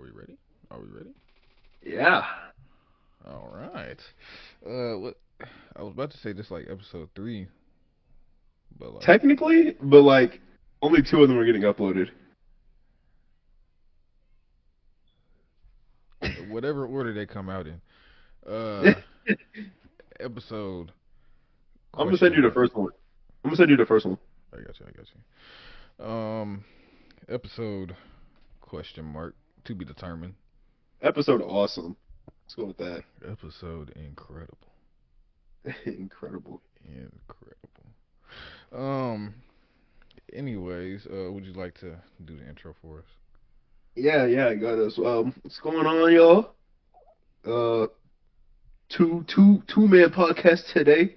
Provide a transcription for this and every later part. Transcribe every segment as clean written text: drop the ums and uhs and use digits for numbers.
we ready? Are we ready? Yeah, All right. What I was about to say this like episode 3, but like technically, but like only two of them are getting uploaded. whatever order they come out in. Uh, episode I'm gonna send question you the mark. first one. I'm gonna send you the first one. I got you. I got you. Episode question mark to be determined. Episode awesome. Let's go with that. Episode incredible. Incredible. Incredible. Um. Anyways, would you like to do the intro for us? Yeah, I got us. What's going on, y'all? Uh, two man podcast today.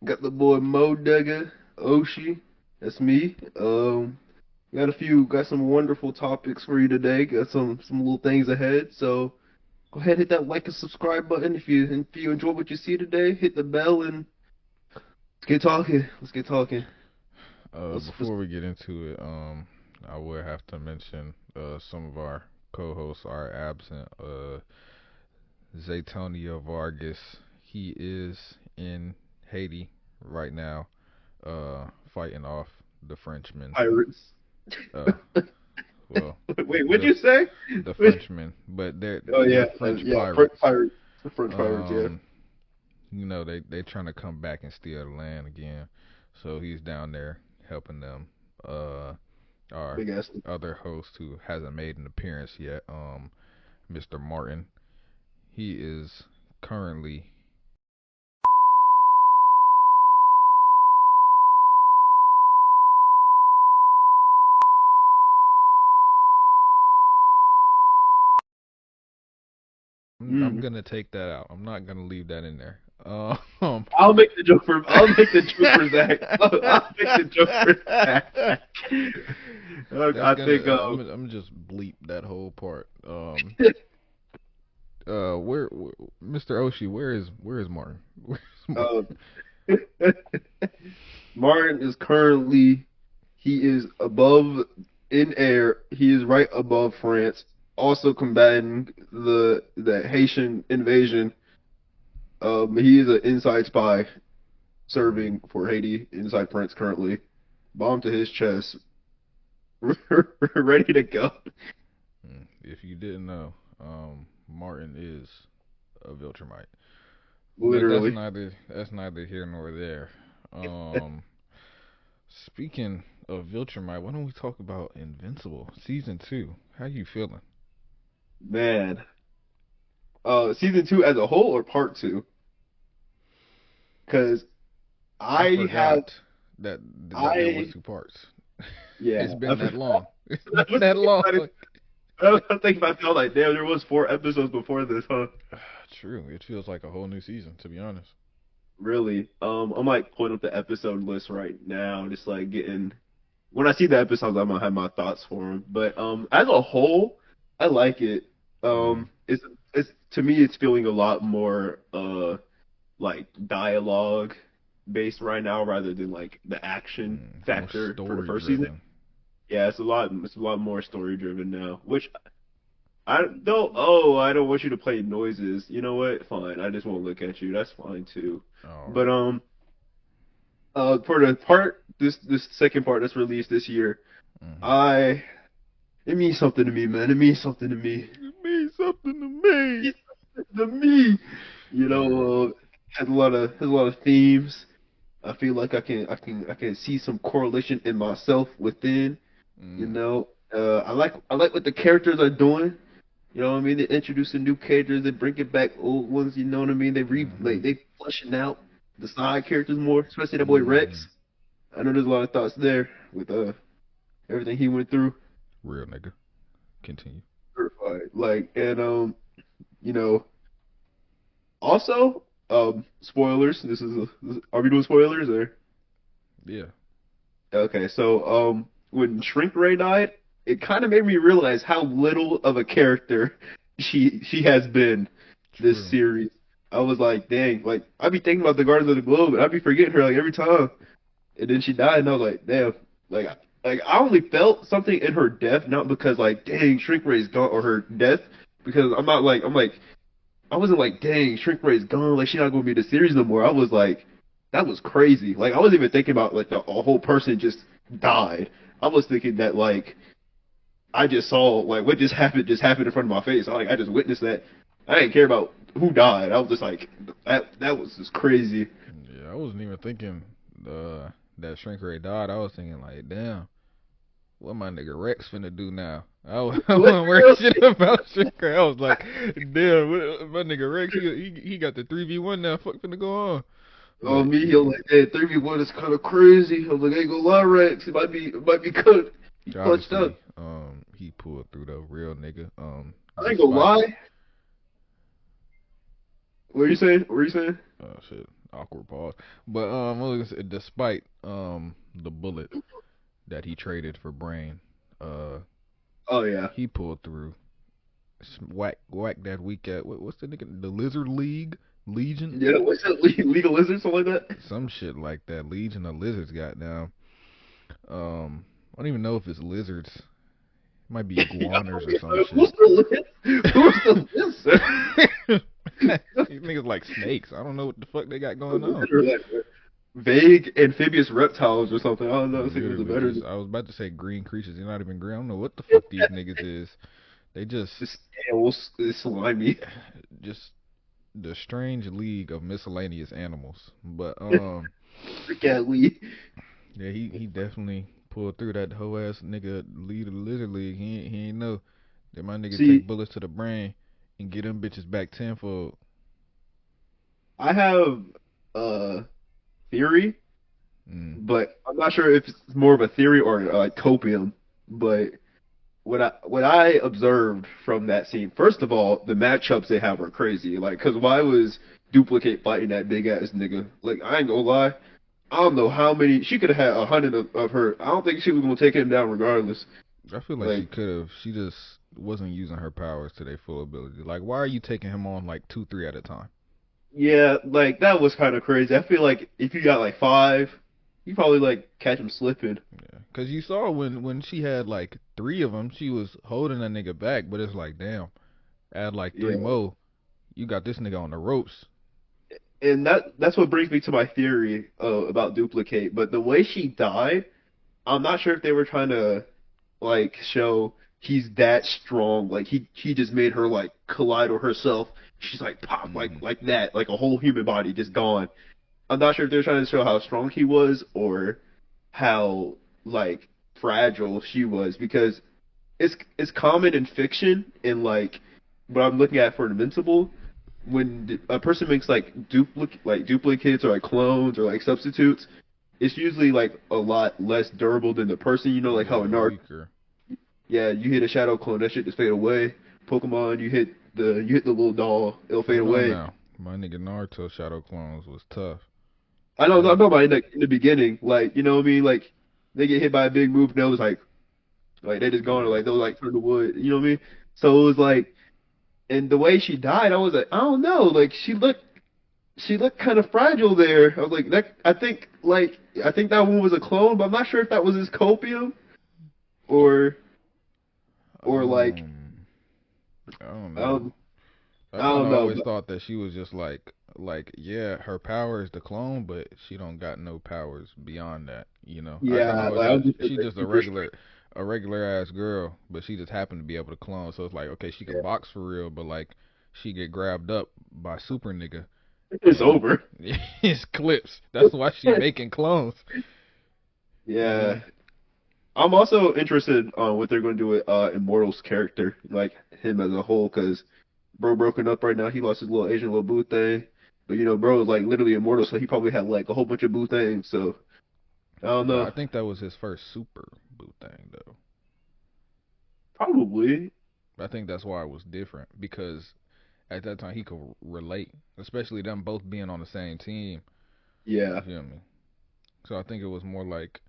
Got the boy Mo Dugga, Oshi. That's me. Got some wonderful topics for you today. Got some little things ahead. So go ahead, hit that like and subscribe button if you enjoy what you see today. Hit the bell and let's get talking. Let's get talking. Let's Before we get into it, I would have to mention some of our co-hosts are absent. Zaytonia Vargas, he is in Haiti right now, fighting off the Frenchmen. Pirates. Uh, well, Wait, what'd the you say? the Frenchmen, but they're Oh yeah, the French yeah, pirates. pirates. The French pirates, yeah. Um, they trying to come back and steal the land again, so he's down there helping them. Our Big ass. other host who hasn't made an appearance yet, Mr. Martin, he is currently. I'm Mm. gonna take that out. I'm not gonna leave that in there. I'll make the joke for Zach. I'll make the joke for Zach. That's I gonna. think I'm gonna just bleep that whole part. Where Mr. Oshi? Where is Martin? Where's Martin? uh, Martin is currently he is above in air. He is right above France, also combating the Haitian invasion. He is an inside spy serving for Haiti inside France currently. Bomb to his chest, ready to go. If you didn't know, Martin is a Viltrumite. But Literally. that's neither here nor there. Um, Speaking of Viltrumite, why don't we talk about Invincible season 2? How you feeling? Man. Season two as a whole or part two? Because I I have forgot that there was I two parts. yeah. It's been that long. It's been I was that thinking long. about it. I was thinking about it. I was like, damn, there was four episodes before this, huh? True. It feels like a whole new season, to be honest. Really? I'm like pulling up the episode list right now, just like getting. When I see the episodes, I'm gonna have my thoughts for them. But as a whole, I like it. Mm, It's to me, it's feeling a lot more like dialogue based right now rather than like the action more factor for the story first season. driven. Yeah, it's a lot more story driven now. Which I don't. Oh, I don't want you to play noises. You know what? Fine. I just won't look at you. That's fine too. All But right. for the part this second part that's released this year, Mm-hmm. I it means something to me, man. It means something to me. It means something to me. It means something to me. Word. Has a lot of themes. I feel like I can see some correlation in myself within. You Mm, know, I like what the characters are doing. You know what I mean? They're introducing new characters, they bringing back old ones. You know what I mean? mm-hmm. They fleshing out the side characters more, especially that boy Mm-hmm. Rex. I know there's a lot of thoughts there with everything he went through. Real nigga. Continue. Certified. Like and you know also spoilers. Are we doing spoilers or Yeah. okay? So when Shrink Ray died, it kind of made me realize how little of a character she has been this True. series. I was like, dang, like I'd be thinking about the Guardians of the Globe, and I'd be forgetting her like every time. And then she died, and I was like, damn, like like I only felt something in her death, not because like dang Shrink Ray's gone or her death, because I'm like I wasn't like dang Shrink Ray's gone, like she's not gonna be in the series no more. I was like that was crazy. Like I wasn't even thinking about like a whole person just died. I was thinking that like I just saw like what just happened in front of my face. I just witnessed that. I didn't care about who died. I was just like that was just crazy. Yeah, I wasn't even thinking that Shrink Ray died. I was thinking like, damn, what my nigga Rex finna do now? I wasn't worried shit about Shrink Ray. I was like, damn, my nigga Rex, he got the 3v1 now. Fuck finna go on. Oh, But me, he was like, hey, 3v1 is kind of crazy. I was like, ain't gonna lie, Rex. It might be good. He clutched up. obviously, he pulled through though, real nigga. I ain't gonna Despite lie. What are you saying? What are you saying? shit, awkward pause. But what was I gonna say, despite the bullet that he traded for Brain, uh, Oh, yeah. he pulled through. Whack that week at what's the nigga, the Lizard Legion, Yeah, what's that? League of Lizards, something like that? some shit like that. Legion of Lizards got down. I don't even know if it's lizards. It might be iguanas or some Who's shit. the Who's the lizard? These niggas like snakes. I don't know what the fuck they got going on. They're like vague amphibious reptiles or something. I don't know. I think it was a Literally, better. just I was about to say green creatures. They're not even green. I don't know what the fuck these niggas is. They The scales is slimy. just the strange league of miscellaneous animals. But Cat Lee. yeah, he definitely pulled through that whole ass nigga lead of the lizard league. He ain't know that my nigga take See, bullets to the brain and get them bitches back tenfold. I have a theory, Mm. but I'm not sure if it's more of a theory or like copium. But what I observed from that scene, first of all, the matchups they have are crazy. Like, cause why was Duplicate fighting that big ass nigga? Like, I ain't gonna lie, I don't know how many she could have had 100 of her. I don't think she was gonna take him down regardless. I feel like she Like, could have. She just wasn't using her powers to their full ability. Like, why are you taking him on like two, three at a time? yeah, like that was kind of crazy. I feel like if you got like five, you probably like catch him slipping. Yeah, cause you saw when she had like three of them, she was holding that nigga back. But it's like, damn, add like three Yeah. more, you got this nigga on the ropes. And that's what brings me to my theory about Duplicate. But the way she died, I'm not sure if they were trying to like show he's that strong. Like he just made her like collide with herself. She's like pop Mm. like that, like a whole human body just gone. I'm not sure if they're trying to show how strong he was or how like fragile she was because it's common in fiction and like what I'm looking at for Invincible when a person makes like duplicates or like clones or like substitutes, it's usually like a lot less durable than the person. You know, like how Yeah, in Naruto, weaker. yeah, you hit a shadow clone, that shit just fade away. Pokemon, you hit the little doll, it'll fade Hold on away. now, my nigga Naruto Shadow Clones was tough. I know, That I'm talking about in the beginning, like you know what I mean, like they get hit by a big move and it was like they just gone or yeah. like they'll like turn to wood. You know what I mean? So it was like, and the way she died, I was like, I don't know, like she looked kind of fragile there. I was like, that. I think that one was a clone, but I'm not sure if that was his copium or like Um, I don't I know. don't I I kind don't of know. always But thought that she was just like yeah, her power is the clone, but she don't got no powers beyond that. I kind of yeah, always like I'm thought just she like just super strong. a regular ass girl, but she just happened to be able to clone. So it's like, okay, she could box for real, but like she get grabbed up by super nigga It's and over. it's clips. That's why she making clones. Yeah, I'm also interested on what they're going to do with Immortal's character, like him as a whole, because bro broken up right now. He lost his little Asian little boo thing, but you know, bro is like literally immortal, so he probably had like a whole bunch of boo things. So I don't But I know. think that was his first super boot thing though. Probably. I think that's why it was different because at that time he could relate, especially them both being on the same team. You Yeah. feel me? So I think it was more like,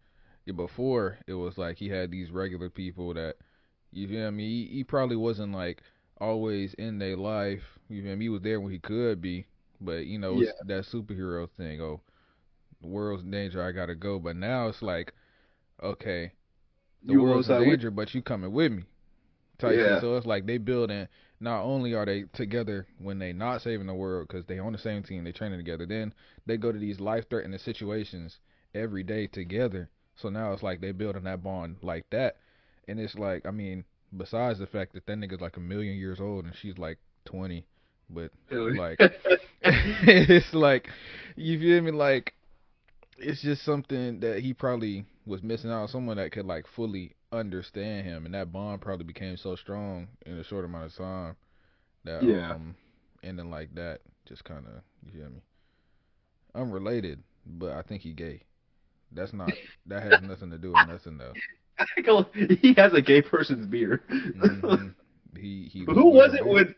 yeah, before it was like he had these regular people that, you feel me? He probably wasn't like always in their life. You feel me? He was there when he could be, but Yeah. it's that superhero thing. Oh, the world's in danger, I gotta go. But now it's like, okay. The You world's in alongside with. danger, but you coming with me type shit. Yeah, So it's like they building. Not only are they together when they not saving the world because they on the same team, they training together. Then they go to these life-threatening situations every day together. So now it's like they building that bond like that, and it's like I mean, besides the fact that nigga's like a million years old and she's like 20, but really. like it's like you feel me like it's just something that he probably was missing out on someone that could like fully understand him, and that bond probably became so strong in a short amount of time that Yeah. ending like that just kind of you feel me unrelated, but I think he gay. That's not that has nothing to do with nothing though. He has a gay person's beard. Mhm. He Who looked like a was it beard. when?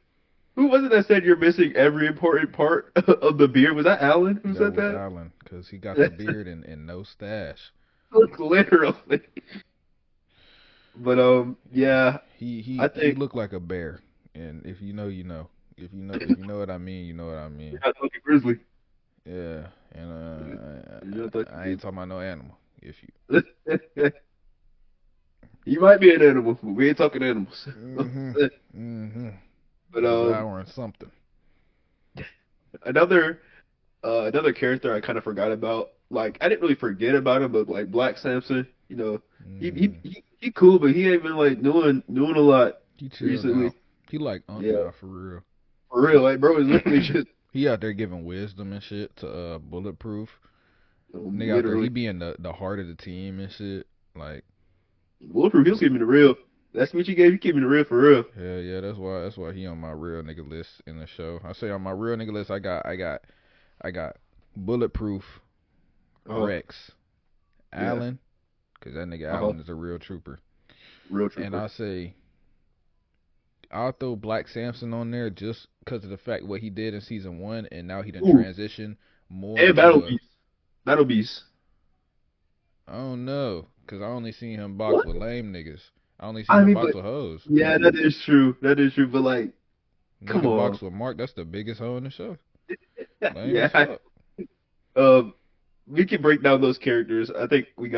Who was it that said you're missing every important part of the beard? Was that Alan who That said was that? Allen because he got the beard and no stash. Literally. But Yeah. yeah, He I he he think looked like a bear, and if you know, you know. If you know what I mean, you know what I you're mean. not talking grizzly. Yeah, and You're not talking I ain't talking about no animal. If you, grizzly. You might be an animal, but we ain't talking animals. mhm, mhm, But devouring something. another another character I kind of forgot about. Like I didn't really forget about him, but like Black Samson, Mhm. he cool, but he ain't been like doing a lot He chilled recently. out. He like Unc Yeah, now for real. for real. Like bro is literally just He out there giving wisdom and shit to Bulletproof. Nigga out there, he literally be in the heart of the team and shit. Like, bulletproof. He'll keep me the real. That's what you gave. You keep me the real for real. hell yeah, that's why he on my real nigga list in the show. I say on my real nigga list, I got Bulletproof, Uh Rex, yeah. Allen, cause that nigga Uh huh. Allen is a real trooper. Real And trooper. I say I'll throw Black Samson on there just because of the fact what he did in season one, and now he done Ooh, transition more and to Battle a Beast. Battle Beast. I don't know, cause I only seen him box What? with lame niggas. I only seen I him mean, box but with hoes. yeah, that is true. That is true. But like, come Nigga on. box with Mark, that's the biggest hoe in the show. Lame as Yeah. fuck. Um, we can break down those characters. I think we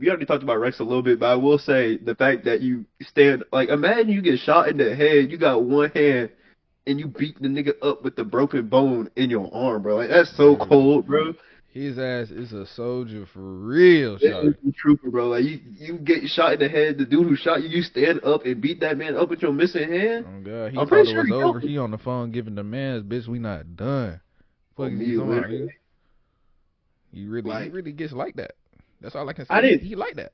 already talked about Rex a little bit, but I will say the fact that you stand like imagine you get shot in the head, you got one hand, and you beat the nigga up with the broken bone in your arm, bro. Like that's so Dude, cold, bro. his ass is a soldier for real, That is shawty. the trooper, bro. Like you get shot in the head, the dude who shot you, you stand up and beat that man up with your missing hand. Oh god, he I'm thought pretty it sure was he over. killed him. He on the phone giving the man's bitch, we not done. Fuck On is you me, talking about, literally. nigga? He Like really gets like that. That's all I can say. I He didn't he like that.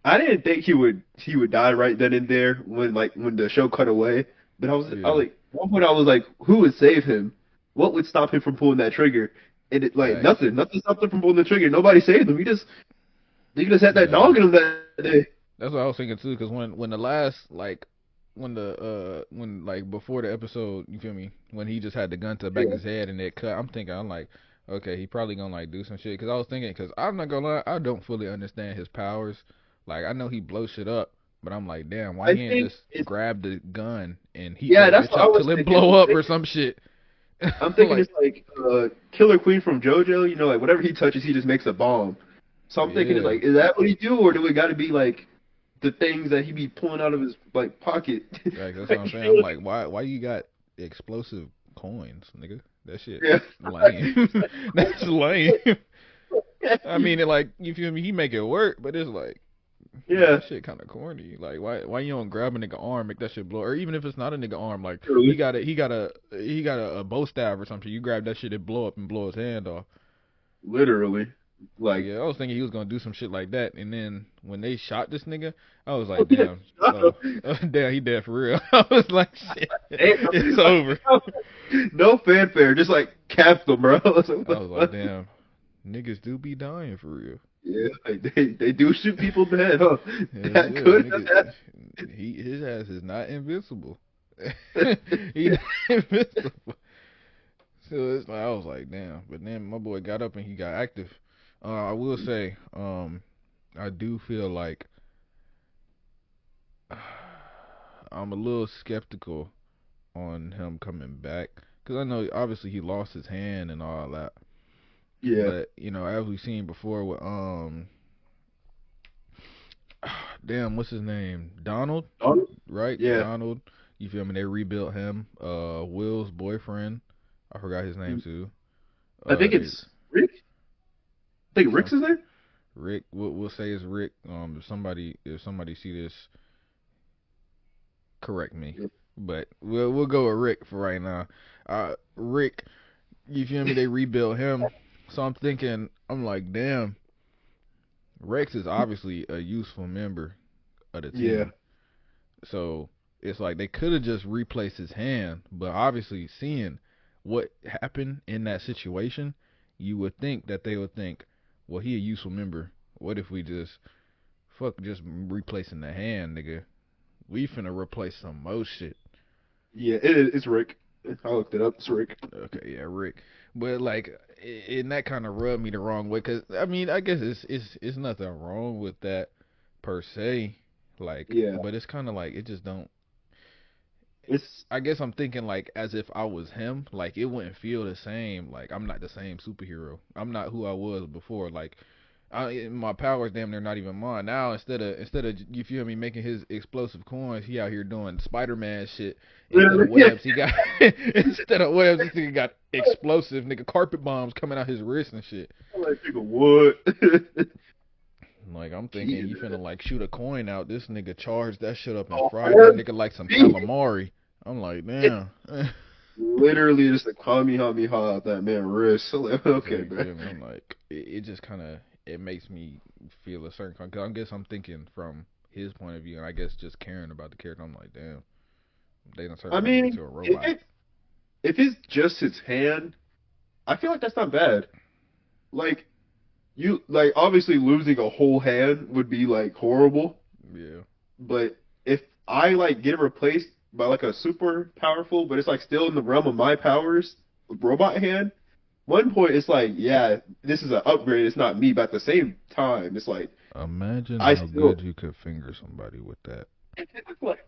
I didn't think he would die right then and there when the show cut away. But I Yeah, was like one point I was like, who would save him? What would stop him from pulling that trigger? And it like facts. nothing stopped him from pulling the trigger. Nobody saved him. He just had that Nah, dog in him that day. that's what I was thinking too. Cause when the last like when like before the episode, you feel me? When he just had the gun to the back of Yeah. his head and it cut, I'm like, okay, he probably gonna like do some shit. Cause I was thinking, cause I'm not gonna lie, I don't fully understand his powers. Like I know he blows shit up, but I'm like, damn, why I he ain't think just it's grab the gun and heat yeah, that that's bitch what I up was till it thinking. blow up or some shit. I'm thinking Like, it's like Killer Queen from JoJo. Like whatever he touches, he just makes a bomb. So I'm thinking it's yeah, like, is that what he do, or do it got to be like the things that he be pulling out of his like pocket? like that's what Like, I'm saying. I'm like, why you got explosive coins, nigga? That shit yeah. lame. That's lame. I mean, it like you feel me? He make it work, but it's like Yeah. that shit kind of corny. Like why you don't grab a nigga arm, make that shit blow, or even if it's not a nigga arm, like Literally. he got a bow staff or something. You grab that shit, it blow up and blow his hand off. Literally. Like Like, yeah, I was thinking he was gonna do some shit like that, and then when they shot this nigga, I was oh like, yeah. damn, damn, he dead for real. I was like, shit, it's over. No fanfare, just like capped them, bro. I was like, what I the was like, fuck? damn, niggas do be dying for real. Yeah, like, they do shoot people dead, huh? Hell That yeah, could have nigga, his ass is not invincible. happened. He not invincible. So it's like I was like, damn. But then my boy got up and he got active. I will say, I do feel like I'm a little skeptical on him coming back because I know obviously he lost his hand and all that. Yeah. But you know, as we've seen before with damn, what's his name? Donald, Donald? right? Yeah. Donald. You feel me? They rebuilt him. Will's boyfriend. I forgot his name too. I think They it's Rick. I think some Rick's his name. Rick. We'll say it's Rick. If somebody see this, correct me. Yeah. But we'll go with Rick for right now. Rick. You feel me? They rebuilt him. So I'm like, damn. Rex is obviously a useful member of the Yeah. team. So it's like they could have just replaced his hand, but obviously seeing what happened in that situation, you would think that they would think, well, he a useful member. What if we just fuck just replacing the hand, nigga? We finna replace some more shit. Yeah. It's Rick. I looked it up. It's Rick. Okay, yeah, Rick. But like, and that kind of rubbed me the wrong way, cause I mean, I guess it's nothing wrong with that per se, like, Yeah. but it's kind of like it just don't. It's I guess I'm thinking like as if I was him, like it wouldn't feel the same. Like I'm not the same superhero. I'm not who I was before. Like my powers damn near not even mine. Now instead of you feel me making his explosive coins, he out here doing Spider-Man shit. Instead of literally. webs, he got instead of webs, this nigga got explosive nigga carpet bombs coming out his wrist and shit. I'm like, nigga, what? Like I'm thinking he finna Jesus. like shoot a coin out. This nigga charged that shit up and Oh, fried that nigga like some calamari. I'm like, damn. literally just a Kamehameha out that man wrist. So like, okay, You man. feel me? I'm like, it just kind of it makes me feel a certain kind. Cause I guess I'm thinking from his point of view, and I guess just caring about the character. I'm like, damn, they done turned I that nigga mean, to a robot. if it's just his hand, I feel like that's not bad. Like you, like obviously losing a whole hand would be like horrible, Yeah, but if I like get it replaced by like a super powerful, but it's like still in the realm of my powers, robot hand. One point it's like, yeah, this is an upgrade. It's not me, but at the same time, it's like imagine I how still good you could finger somebody with that. like,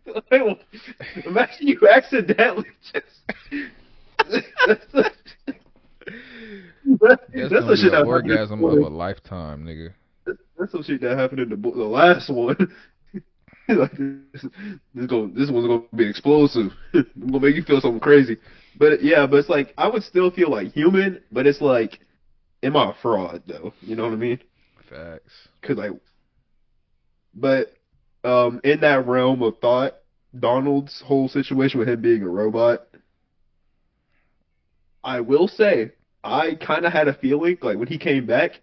imagine you accidentally just that's That's that's gonna the be shit an that happened in orgasm of a lifetime, nigga. that's some shit that happened in the last one. Like this one's gonna be explosive. It's gonna make you feel something crazy. But yeah, but it's like I would still feel like human, but it's like, am I a fraud though? You know what I mean? Facts. Cause like, but in that realm of thought, Donald's whole situation with him being a robot, I will say I kind of had a feeling like when he came back.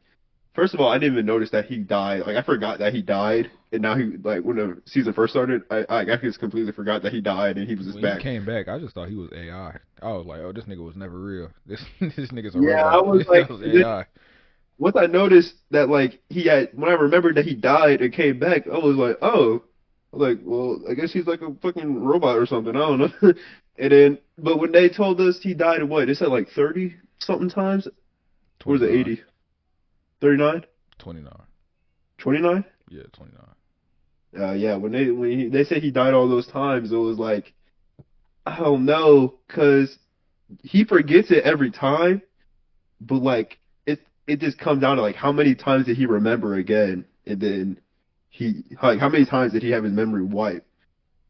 First of all, I didn't even notice that he died. Like I forgot that he died, and now he like when the season first started, I just completely forgot that he died and he was just When he back. came back, I just thought he was AI. I was like, oh, this nigga was never real. This nigga's a Yeah, I robot. was That like, was and then AI. once I noticed that like he had when I remembered that he died and came back, I was like, oh, like well, I guess he's like a fucking robot or something. I don't know. And then, but when they told us he died in what? They said like 30 something times, or was it 29. 80? 39? 29. 29? Yeah, 29. Yeah, they said he died all those times, it was like I don't know, cause he forgets it every time, but like it just comes down to like how many times did he remember again, and then he like how many times did he have his memory wiped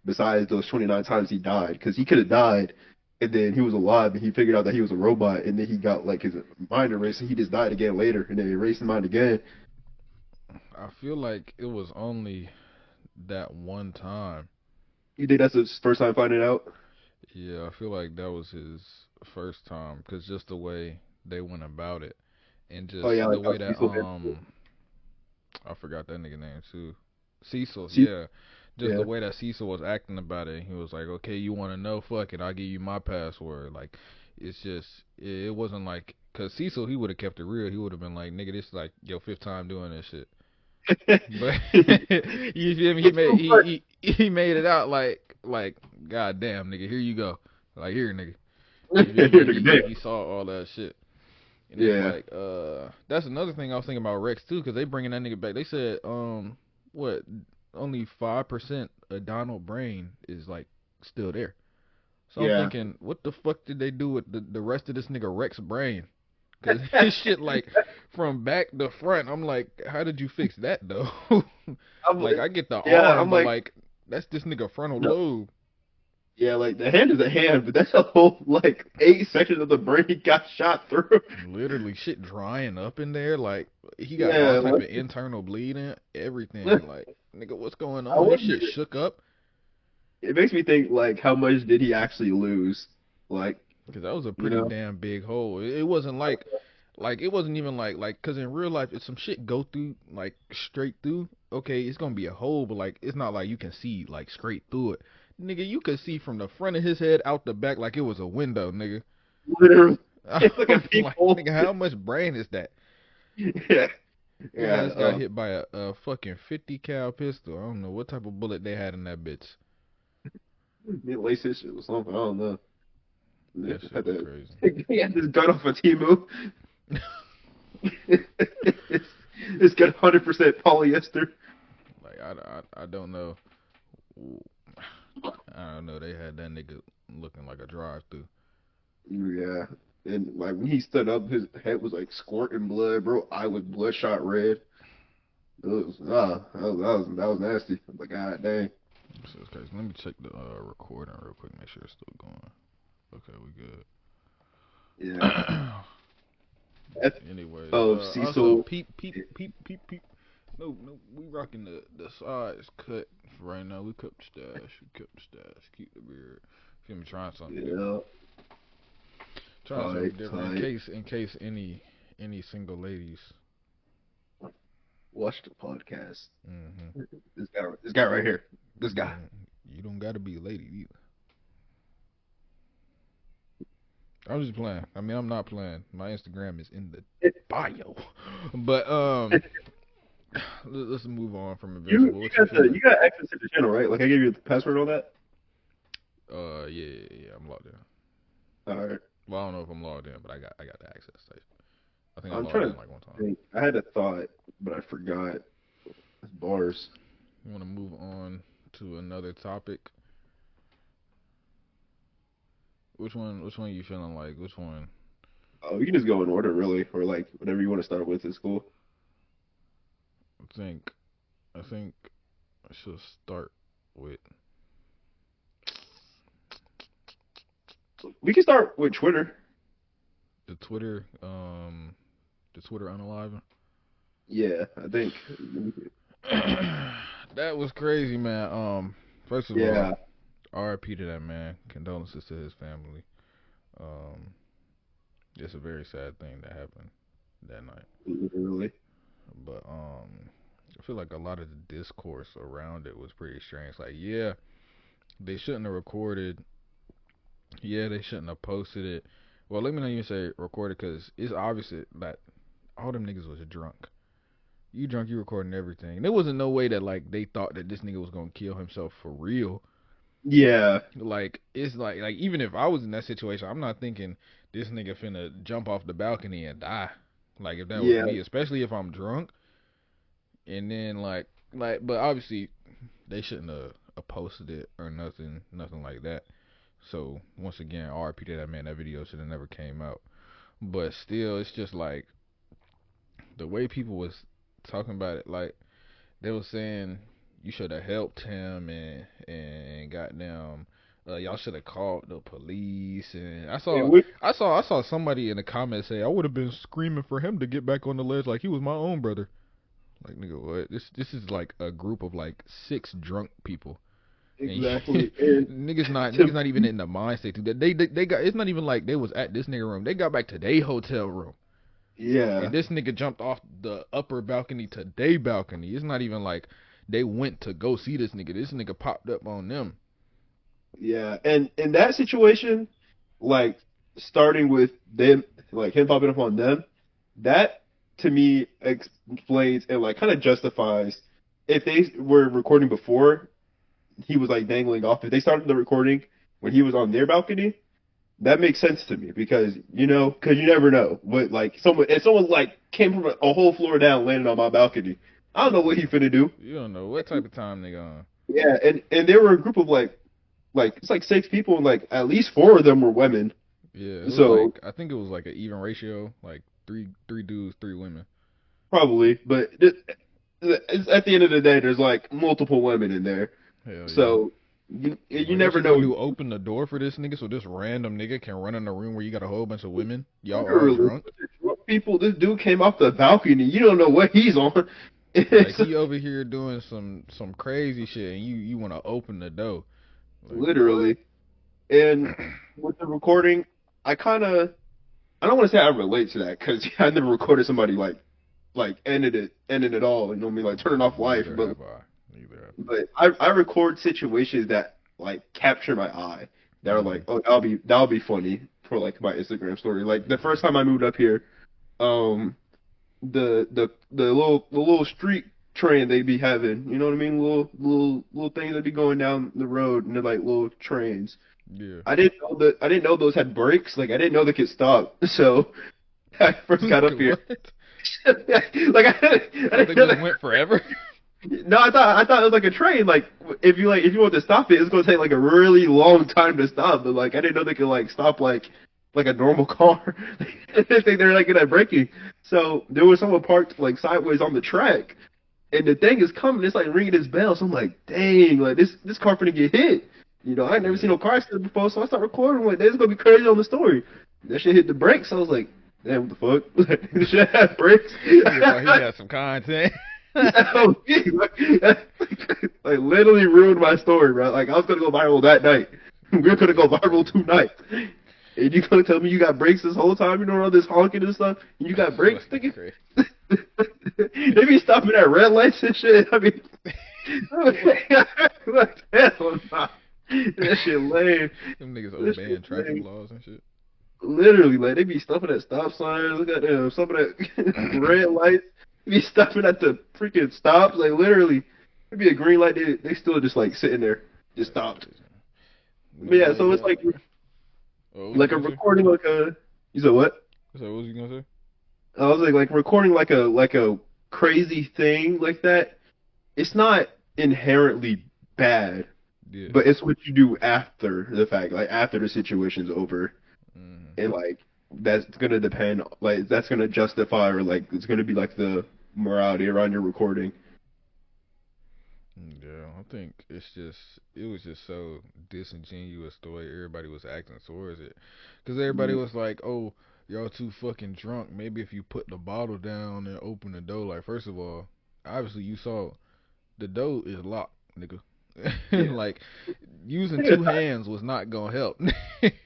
besides those 29 times he died? Because he could have died, and then he was alive, and he figured out that he was a robot, and then he got like his mind erased, and he just died again later, and then erased his mind again. I feel like it was only that one time. You think that's his first time finding out? Yeah, I feel like that was his first time because just the way they went about it and Oh just yeah, the like how way that Cecil did. I forgot that nigga name too. Cecil, See, yeah. Just the yeah, way that Cecil was acting about it, he was like, "Okay, you want to know? Fuck it, I'll give you my password." Like, it's just, it wasn't like, cause Cecil, he would have kept it real. He would have been like, "Nigga, this is like your fifth time doing this shit." But you feel me? He it's made so funny. he made it out like, God damn, nigga, here you go, like here, nigga. You feel me? He saw all that shit. And it's Yeah, like, that's another thing I was thinking about Rex too, because they bringing that nigga back. They said, what, only 5% of Donald brain is like still there. So I'm yeah. thinking, what the fuck did they do with the rest of this nigga Rex brain? Cause his shit like from back to front. I'm like, how did you fix that though? I'm Like, like, I get the yeah, arm, I'm but like, like, that's this nigga frontal no, lobe. yeah, like the hand is a hand, but that's a whole like 8 sections of the brain he got shot through. Literally, shit drying up in there. Like, he got all Yeah, type of like internal bleeding, everything. Like, nigga, what's going I on? His wonder. shit shook up. It makes me think like how much did he actually lose? Like, Cause that was a you pretty know, damn big hole. It wasn't like it wasn't even like cause in real life if some shit go through like straight through, okay, it's gonna be a hole, but like it's not like you can see like straight through it. Nigga, you could see from the front of his head out the back like it was a window, nigga. literally, I it's like a was like, peephole. nigga, how much brain is that? Yeah, His yeah. ass got hit by a fucking 50 cal pistol. I don't know what type of bullet they had in that bitch. It lace his shit or something. I don't know. That shit Had was to- crazy. He had this gun off a Timu. It's got 100% polyester. Like I don't know. I don't know. They had that nigga looking like a drive through. Yeah. And like when he stood up, his head was like squirting blood, bro. Eye was bloodshot red. It was that was nasty. I'm like, God dang. So it's crazy. Let me check the recording real quick. Make sure it's still going. Okay, we Yeah. good. F Anyways, of also Cecil. peep. No, we rocking the size cut for right now. We kept the stash. Keep the beard. Feel me? Trying something different. Yeah. Trying something Tight, different tight. in case any single ladies. Watch the podcast. Hmm This guy right here. This guy. You don't gotta be a lady either. I'm just playing. I mean, I'm not playing. My Instagram is in the bio. But let's move on from You Invincible. you What you got the feeling? you got access to the channel, right? Like I gave you the password on that. Yeah. I'm logged in. All right. Well, I don't know if I'm logged in, but I got the access. I think I I'm logged trying in to like one time. think. I had a thought, but I forgot. It's bars. You want to move on to another topic? Which one you feeling like? Which one? Oh, you can just go in order, really, or like whatever you want to start with is cool. I think I think I should start with We can start with Twitter. the Twitter unaliving. Yeah, I think. That was crazy, man. First of all, Yeah, R.I.P. to that man. Condolences to his family. Um, it's a very sad thing that happened that night. literally. But I feel like a lot of the discourse around it was pretty strange. Like, yeah, they shouldn't have recorded. Yeah, they shouldn't have posted it. Well, let me not even say recorded because it's obvious that all them niggas was drunk. You drunk, you recording everything. And there wasn't no way that like they thought that this nigga was gonna kill himself for real. Yeah, Like it's like even if I was in that situation, I'm not thinking this nigga finna jump off the balcony and die. Like if that was yeah, me, especially if I'm drunk, and then like, but obviously they shouldn't have posted it or nothing like that. So once again, RP to that man. That video should have never came out. But still, it's just like the way people was talking about it. Like they was saying you should have helped him and goddamn y'all should have called the police. And I yeah. saw We, I saw somebody in the comments say I would have been screaming for him to get back on the ledge like he was my own brother. Like nigga, what? This is like a group of like 6 drunk people. And exactly. And niggas to not even in the mind state. They got, it's not even like they was at this nigga room. They got back to their hotel room. yeah, And this nigga jumped off the upper balcony to their balcony. It's not even like they went to go see this nigga. This nigga popped up on them. yeah. And in that situation, like starting with them, like him popping up on them, that to me explains and like kind of justifies if they were recording before he was like dangling off. If they started the recording when he was on their balcony, that makes sense to me because because you never know what like someone if someone like came from a whole floor down landed on my balcony. I don't know what he finna do. You don't know what type of time they on. Yeah, and there were a group of like it's like 6 people and like at least 4 of them were women. Yeah, it was So like I think it was like an even ratio, like three dudes, three women. Probably, but it's, at the end of the day, there's like multiple women in there, Hell yeah. so you Like, what never you gonna know. do? Open the door for this nigga so this random nigga can run in a room where you got a whole bunch of women? Y'all all Literally, drunk? drunk people. This dude came off the balcony. You don't know what he's on. Like It's he over here doing some crazy shit, and you want to open the door? Like what? literally. And with the recording, I don't want to say I relate to that because I never recorded somebody like ended it all. You know what I mean? Like turning off life, Neither but have I. Neither have I record situations that like capture my eye. I. That are like, oh, that'll be funny for like my Instagram story. Like the first time I moved up here, um, the little street train they be having, you know what I mean? Little things that be going down the road, and they're like little trains. Yeah. I didn't know those had brakes. Like I didn't know they could stop. So I first got up here. What? Like I Oh, didn't they know just that. went forever. No, I thought it was like a train. Like if you want to stop it, it's gonna take like a really long time to stop. But like I didn't know they could like stop like a normal car. I didn't think they were like good at braking. So there was someone parked like sideways on the track, and the thing is coming. It's like ringing its bell. So I'm like, dang, like this car finna get hit. You know, I ain't never seen Yeah. no car accident before. So I start recording. Like, this is gonna be crazy on the story. That shit hit the brakes. I was like, damn, what the fuck? This shit had brakes. Nigga thought he got some content. Oh, like literally ruined my story, bro. Like I was gonna go viral that night. We are gonna go viral 2 nights. And you gonna tell me you got brakes this whole time? You know all this honking and stuff, and you got That's brakes, fucking nigga? crazy. They be stopping at red lights and shit. I mean, like hell nah. That shit lame. Them niggas That obeying shit traffic lame. laws and shit. Literally, like they be stopping at stop signs. Look at them, stopping at red lights. They be stopping at the freaking stops. Like literally, it'd be a green light. They still just like sitting there, just That's stopped. crazy. But yeah, so it's Oh, what was you like a gonna say? recording like a. You said what? So what was you gonna say? I was like recording like a crazy thing like that. It's not inherently bad, Yeah. but it's what you do after the fact, like after the situation's over. Hmm. And like that's gonna depend, like that's gonna justify, or like it's gonna be like the morality around your recording. Yeah, I think it was just so disingenuous the way everybody was acting towards it. Because everybody Mm, was like, oh, y'all too fucking drunk. Maybe if you put the bottle down and open the door, like, first of all, obviously you saw the door is locked, nigga. yeah. Like, using two hands was not gonna help.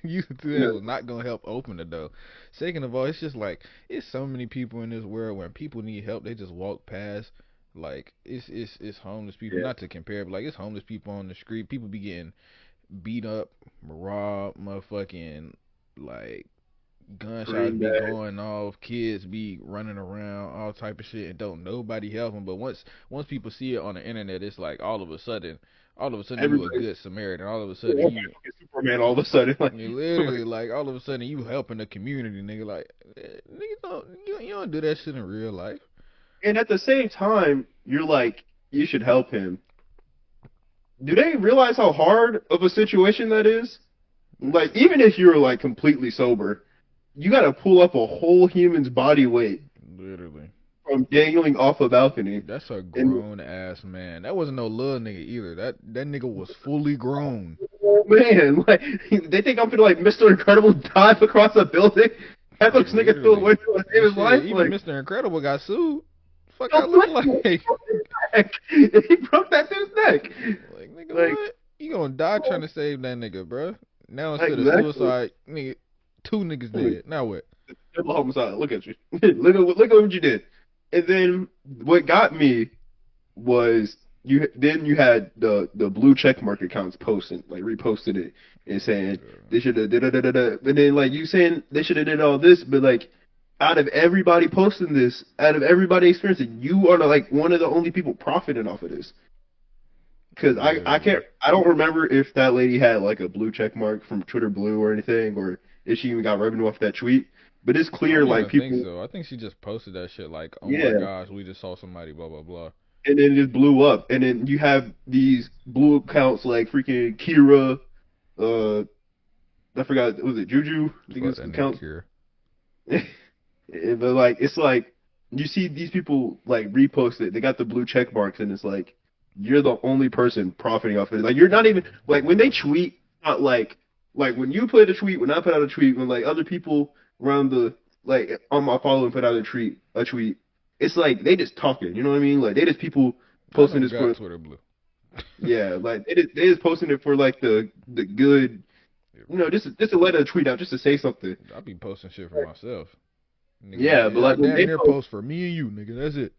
Using two Yeah. hands was not gonna help open the door. Second of all, it's just like it's so many people in this world when people need help, they just walk past. Like it's homeless people. Yeah. Not to compare, but like it's homeless people on the street. People be getting beat up, robbed, motherfucking like gunshots Green be bag. going off, kids be running around, all type of shit, and don't nobody help them. But once people see it on the internet, it's like all of a sudden you a Everybody. good Samaritan. All of a sudden Everybody fucking Superman all of a sudden. you Like literally like all of a sudden you helping the community, nigga. Like nigga don't you don't do that shit in real life. and at the same time, you're like, you should help him. Do they realize how hard of a situation that is? Like, even if you're like completely sober, you gotta pull up a whole human's body weight Literally. from dangling off a balcony. That's a And grown ass man. That wasn't no little nigga either. That nigga was fully grown. oh man, like they think I'm gonna like Mr. Incredible dive across a building. Have Like this nigga still literally. away to save And his life? shit, even Like, Mr. Incredible got sued. Fuck no I look way. like. He broke that dude's neck. Like nigga, Like, what? You gonna die trying to save that nigga, bruh? Now instead of exactly. suicide, nigga, two niggas dead. Now what? Triple homicide. Look at you. Look at what you did. And then what got me was you had the blue check mark accounts posting, like reposting it and saying they should have da da da da da. But then like you saying they should have did all this, but like out of everybody posting this, out of everybody experiencing, you are like one of the only people profiting off of this. Because I Literally. can't, I don't remember if that lady had like a blue check mark from Twitter Blue or anything, or if she even got revenue off that tweet. But it's I clear don't like even think people, so. I think she just posted that shit like, oh my yeah, gosh, we just saw somebody, blah blah blah. and then it just blew up. And then you have these blue accounts like freaking Kira, uh, I forgot, was it Juju? I think Fuck his that nigga account. Cure. But like it's like you see these people like repost it. They got the blue check marks, and it's like you're the only person profiting off of it. Like you're not even like when they Literally. tweet, not like when you put a tweet, when I put out a tweet, when like other people around the like on my following put out a tweet, it's like they just talking. You know what I mean? Like they just people I posting don't this got for Twitter blue. yeah, like they just posting it for like the good, just to let a tweet out, just to say something. I be posting shit for myself. Yeah, Nigga, but I like when damn they near post, post for me and you, nigga. That's it.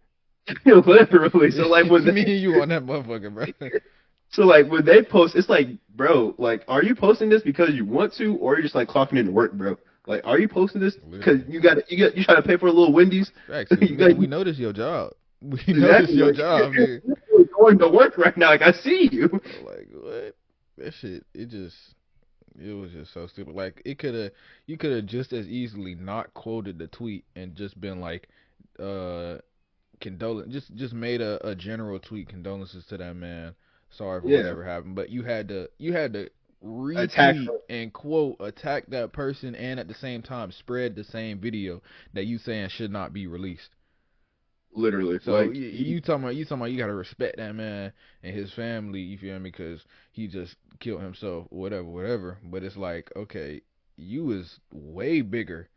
literally, so like It's when me they and you on that motherfucker, bro. So like when they post, it's like, bro, like, are you posting this because you want to, or are you just like clocking into work, bro? Like, are you posting this because Literally. you try to pay for a little Wendy's? Facts, cause you got nigga, we know this your job. We know this exactly your like job, nigga. you're literally going to work right now. Like I see you. Like what? That shit. It was just so stupid. Like you could have just as easily not quoted the tweet and just been like, uh, just made a general tweet, condolences to that man. Sorry for Yeah, whatever happened. But you had to attack retweet her, and quote attack that person and at the same time spread the same video that you saying should not be released. literally. So Like, you talking about you gotta respect that man and his family. You feel me? Because he just killed himself, whatever, whatever. But it's like, okay, you is way bigger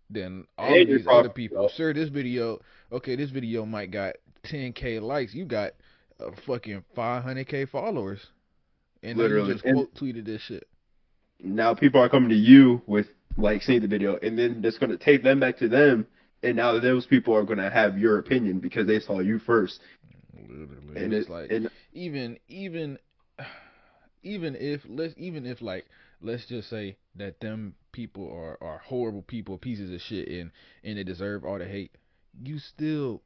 than all and of you're these other profiting people. off. Sure, this video might got 10K likes. You got fucking 500K followers, and now you Literally, just and quote tweeted this shit. now people are coming to you with like seeing the video, and then that's gonna take them back to them, and now those people are gonna have your opinion because they saw you first, Literally, and and it's it like and even even even if like let's just say that them people are horrible people, pieces of shit, and they deserve all the hate. You still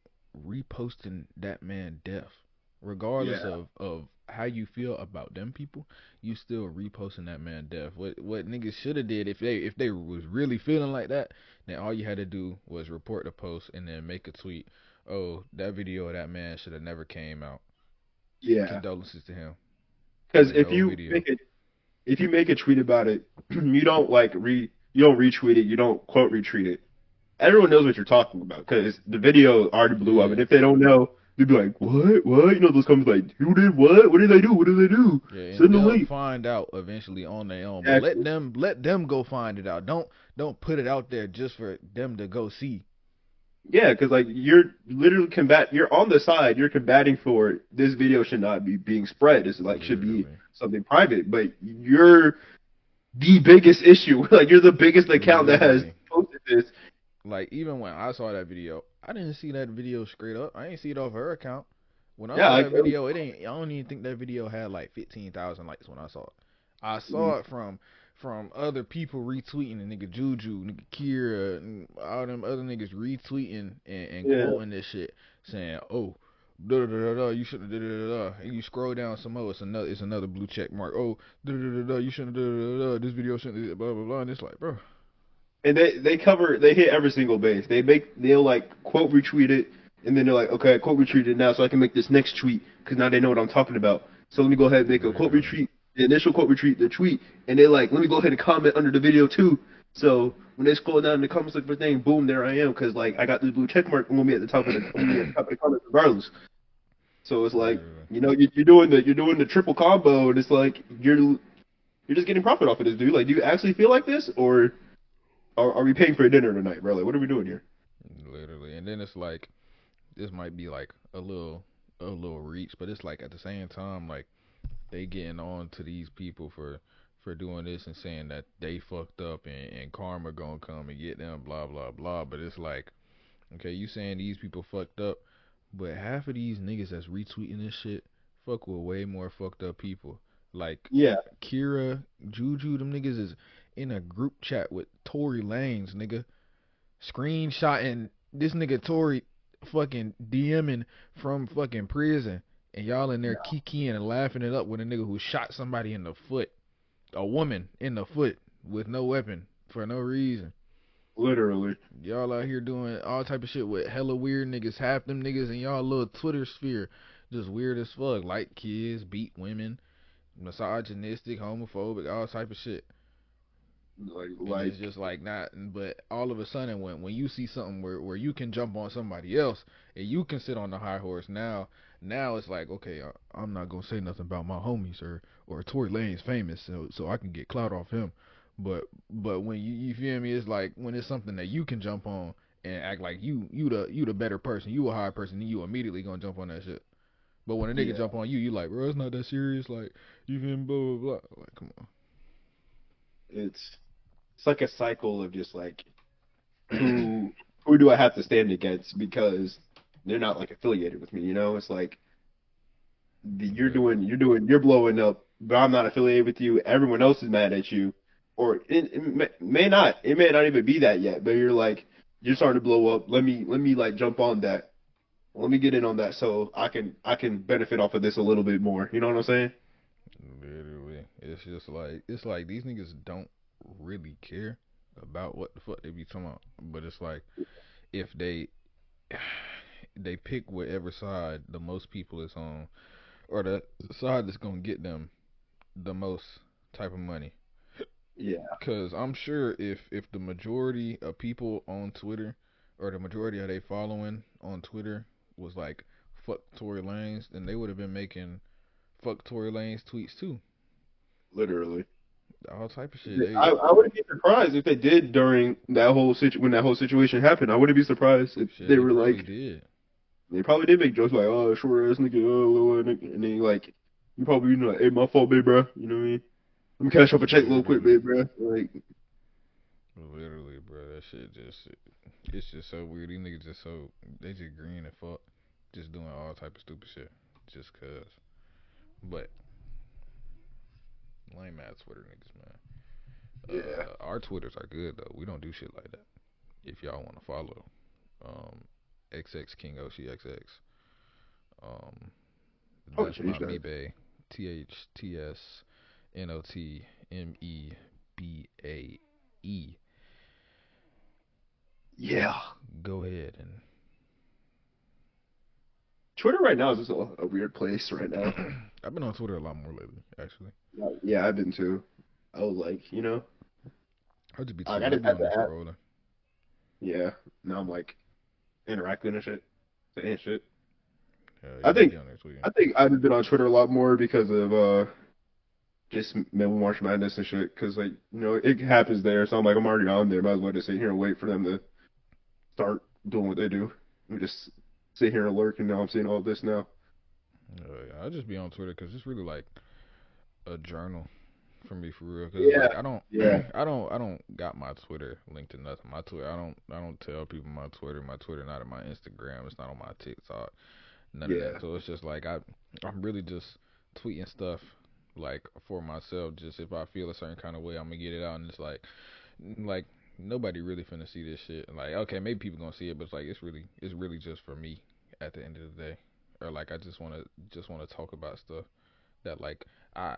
reposting that man death, regardless yeah. of how you feel about them people. You still reposting that man death. What niggas should have did if they was really feeling like that, then all you had to do was report the post and then make a tweet. Oh, that video of that man should have never came out. Yeah, Condolences to him because with no video. if you make a tweet about it, you don't retweet it, you don't quote retweet it. Everyone knows what you're talking about because the video already blew up, and Yeah. if they don't know, they'd be like, "What? What?" Those comments like, "Who did what? What did they do? What did they do? Yeah, and Send the they'll link." find out eventually on their own. But let Exactly. them let them go find it out. Don't put it out there just for them to go see. Yeah, because like you're on the side, you're combating for this video should not be being spread. It's like should be Literally. something private, but you're the biggest issue. Like you're the biggest account that has Literally. posted this. Like even when I saw that video, I didn't see that video straight up. I didn't see it off her account. When I Yeah, saw I that video, it ain't. I don't even think that video had like 15,000 likes when I saw it. I saw it from other people retweeting, the nigga Juju, nigga Kira, and all them other niggas retweeting and yeah. quoting this shit, saying, "Oh, da da da da, you should have da da da da." And you scroll down some more, it's another blue check mark. Oh, da da da da, you shouldn't da da da da. This video shouldn't blah blah blah. And it's like, bro, And they hit every single base. They'll like quote retweet it, and then they're like, okay, I quote retweet it now, so I can make this next tweet because now they know what I'm talking about. So let me go ahead and make a quote literally, retweet, the initial quote retweet, the tweet, and they like, let me go ahead and comment under the video too. So when they scroll down in the comments, look for thing, boom, there I am, because like I got this blue check mark. I'm gonna be at the top of the comments regardless. So it's like, literally. you're doing the triple combo, and it's like you're just getting profit off of this, dude. Like, do you actually feel like this, or are we paying for a dinner tonight, bro? Like, what are we doing here? Literally. And then it's like this might be like a little reach, but it's like at the same time like they getting on to these people for doing this and saying that they fucked up and karma gonna come and get them, blah blah blah. But it's like, okay, you saying these people fucked up, but half of these niggas that's retweeting this shit fuck with way more fucked up people. Like Yeah, Kira, Juju, them niggas is in a group chat with Tory Lanez, nigga, screenshotting this nigga Tory fucking DMing from fucking prison, and y'all in there kikiing and laughing it up with a nigga who shot somebody in the foot, a woman in the foot with no weapon for no reason. literally. Y'all out here doing all type of shit with hella weird niggas. Half them niggas in y'all little Twitter sphere just weird as fuck. Like kids, beat women, misogynistic, homophobic, all type of shit. And like it's just like not, but all of a sudden when you see something where you can jump on somebody else and you can sit on the high horse, now it's like, okay, I'm not gonna say nothing about my homies, or Tory Lane's famous, so I can get clout off him. But when you feel me, it's like when it's something that you can jump on and act like you the better person, you a high person, then you immediately gonna jump on that shit. But when a nigga yeah, jump on you, you like, bro, it's not that serious. Like, you feel me, blah blah blah. Like, come on. it's it's like a cycle of just like who who do I have to stand against because they're not like affiliated with me, you know? It's like Literally. you're blowing up, but I'm not affiliated with you. Everyone else is mad at you, or it may not even be that yet, but you're starting to blow up. Let me like jump on that. Let me get in on that so I can benefit off of this a little bit more. You know what I'm saying? Literally, it's just like it's like these niggas don't really care about what the fuck they be talking about. But it's like if they pick whatever side the most people is on, or the side that's gonna get them the most type of money. Yeah, Cause I'm sure if the majority of people on Twitter, or the majority of they following on Twitter was like fuck Tory Lanez, then they would have been making fuck Tory Lanez tweets too. literally. All type of shit. I wouldn't be surprised if they did during when that whole situation happened. I wouldn't be surprised if Shit, they they were probably like did. they probably did make jokes like, "Oh, short ass nigga, oh, little ass nigga," and then like you probably like, "Hey, my fault, babe, bro." You know what I mean? Let me cash up a check real quick, Literally, babe, bro. Like, literally, bro. That shit it's just so weird. These niggas just so they just green and fuck, just doing all type of stupid shit, just cause. But lame ass Twitter niggas, man. yeah. Our Twitters are good though. We don't do shit like that. If y'all want to follow, um, XX King OCXX. Um, Probably that's change my that. Mebe. THTSNOTMEBAE. Yeah. Go ahead and Twitter right now is just a weird place right now. I've been on Twitter a lot more lately, actually. Yeah, I've been too. I was like, I just be I tweeting. I just be had on the there app. scrolling. Yeah. Now I'm like interacting and shit, saying shit. Hell I yeah, I think be on there tweeting. I think I've been on Twitter a lot more because of just March Madness and shit. Because like it happens there, so I'm like I'm already on there. Might as well just sit here and wait for them to start doing what they do. We just sit here and lurk, and now I'm seeing all this now. Yeah, I just be on Twitter because it's really like a journal for me for real. Because Yeah. like I don't, Yeah. I don't got my Twitter linked to nothing. My Twitter, I don't tell people my Twitter. My Twitter not on my Instagram. It's not on my TikTok. None of that. Yeah. So it's just like I'm really just tweeting stuff like for myself. Just if I feel a certain kind of way, I'm gonna get it out, and it's like nobody really finna see this shit. Like okay, maybe people gonna see it, but it's like it's really just for me at the end of the day. Or like I just wanna talk about stuff that like I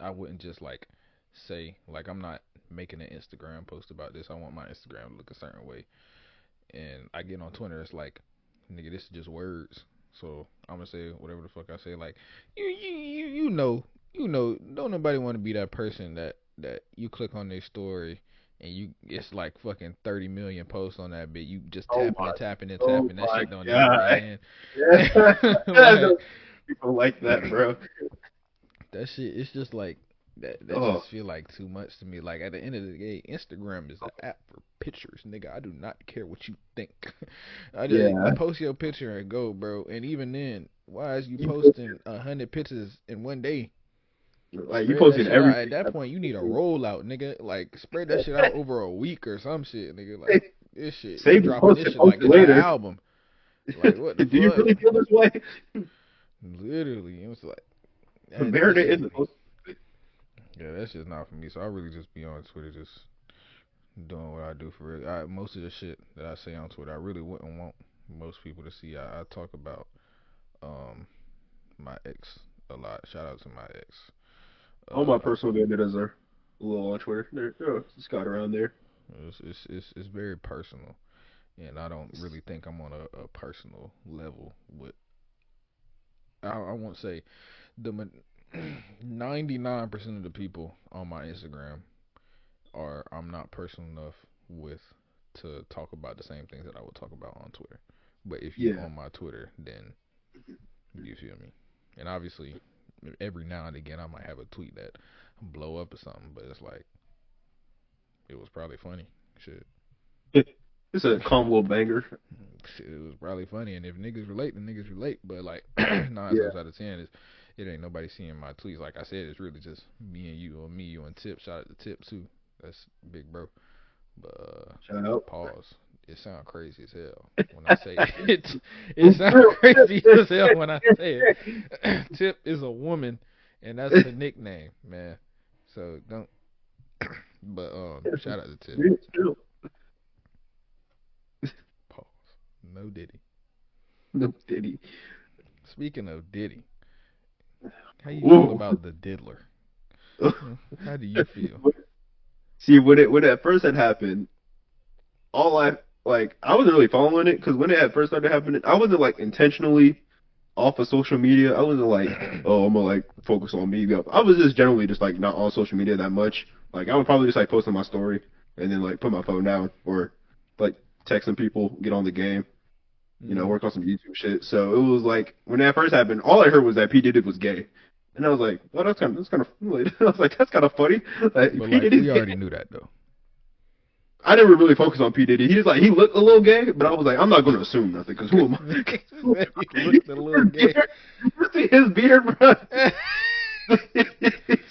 I wouldn't just like say like I'm not making an Instagram post about this. I want my Instagram to look a certain way, and I get on Twitter. It's like, nigga, this is just words. So I'm gonna say whatever the fuck I say. Like you know, don't nobody want to be that person that you click on their story and it's like fucking 30 million posts on that bit. You just Oh tapping my. and tapping and Oh tapping. That my shit don't never God. end. Yeah. Like People like that, bro. that shit, it's just like that Oh. just feel like too much to me. Like at the end of the day, Instagram is an app for pictures, nigga. I do not care what you think. I just Yeah. post your picture and go, bro. And even then, why is you You posting 100 pictures in one day? you Spread that posting shit out. everything. At that point, you need a rollout, nigga. Like spread that shit out over a week or some shit, nigga. Like this shit, you Save the dropping post this and shit post like it it's an later. album. Like what the Do you fuck? really feel this way? Literally, it was like that Marinate shit. in the post. Yeah, that's just not for me. So I really just be on Twitter, just doing what I do for real. Most of the shit that I say on Twitter, I really wouldn't want most people to see. I talk about um my ex a lot. Shout out to my ex. All my Uh, personal vendettas are a little on Twitter. They're Scott around there. it's very personal, and I don't really think I'm on a personal level with. I won't say the 99% of the people on my Instagram are I'm not personal enough with to talk about the same things that I would talk about on Twitter. But if you Yeah. on my Twitter, then you feel me. And obviously, every now and again, I might have a tweet that blow up or something. But it's like it was probably funny. Shit, It's a calm little banger. shit, it was probably funny. And if niggas relate, then niggas relate. But like 9 times Yeah. out of 10, it ain't nobody seeing my tweets. Like I said, it's really just me and you, or me, you and Tip. Shout out to Tip too. That's big bro. But Shout out. pause. It sounds crazy as hell when I say it. It sounds crazy as hell when I say it. Tip is a woman, and that's her nickname, man. So don't. But shout out to Tip. Pause. No Diddy. No Diddy. Speaking of Diddy, how you feel Whoa. about the diddler? How do you feel? See, when it first had happened, all I like I wasn't really following it because when it had first started happening, I wasn't like intentionally off of social media. I wasn't like, oh, I'm gonna like focus on me. I was just generally just like not on social media that much. Like I would probably just like post on my story and then like put my phone down or like texting people, get on the game, Mm. work on some YouTube shit. So it was like when that first happened, all I heard was that P Diddy was gay. And I was like, oh, that's kind of I was like, that's kind of funny. Like But P like Diddy's we gay. already knew that though. I never really focused on P Diddy. He's like he looked a little gay, but I was like, I'm not going to assume nothing because who am I? He looked a little gay. You see his beard, bro?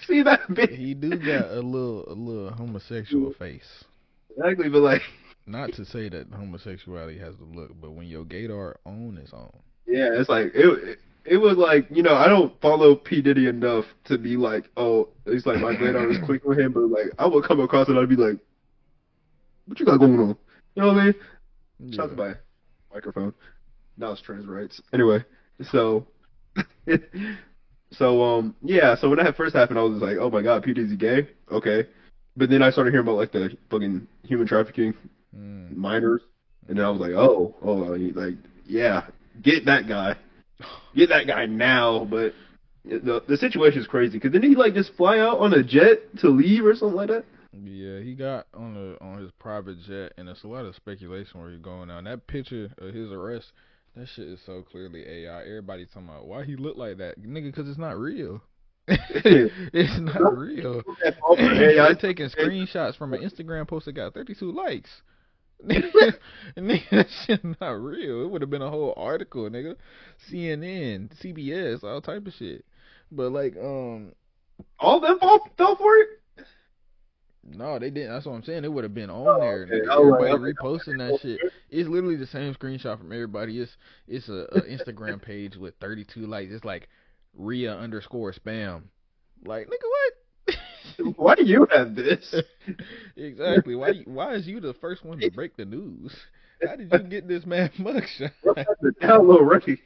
See that beard? He do got a little homosexual face. Exactly, but like, Not to say that homosexuality has the look, but when your gaydar own its own. yeah, it's like it was like I don't follow P Diddy enough to be like, oh, it's like my great artist click with him, but like I would come across it, I'd be like, what you got going on? You know what I mean? Shout out to Yeah. my microphone. Now it's trans rights. Anyway, so yeah, so when that first happened, I was just like, oh my god, P Diddy's gay, okay. But then I started hearing about like the fucking human trafficking Mm. minors, and then I was Mm. like, oh, like yeah, get that guy, get that guy now. But the situation is crazy because didn't he like just fly out on a jet to leave or something like that? Yeah, he got on his private jet, and it's a lot of speculation where he's going now. And that picture of his arrest, that shit is so clearly AI. Everybody talking about why he look like that, nigga, because it's not real. It's not real. AI. They taking screenshots from an Instagram post that got 32 likes. Nigga, that shit not real. It would have been a whole article, nigga. CNN, CBS, all type of shit. But like, All them fell for it. no, they didn't. That's what I'm saying. It would have been on there, Okay, nigga. I was Everybody like, reposting that shit. It's literally the same screenshot from everybody. It's a Instagram page with 32 likes. It's like Rhea underscore spam. Like, nigga, what? why do you have this? Exactly. Why is you the first one to break the news? How did you get this man mugshot? Bro has the download ready.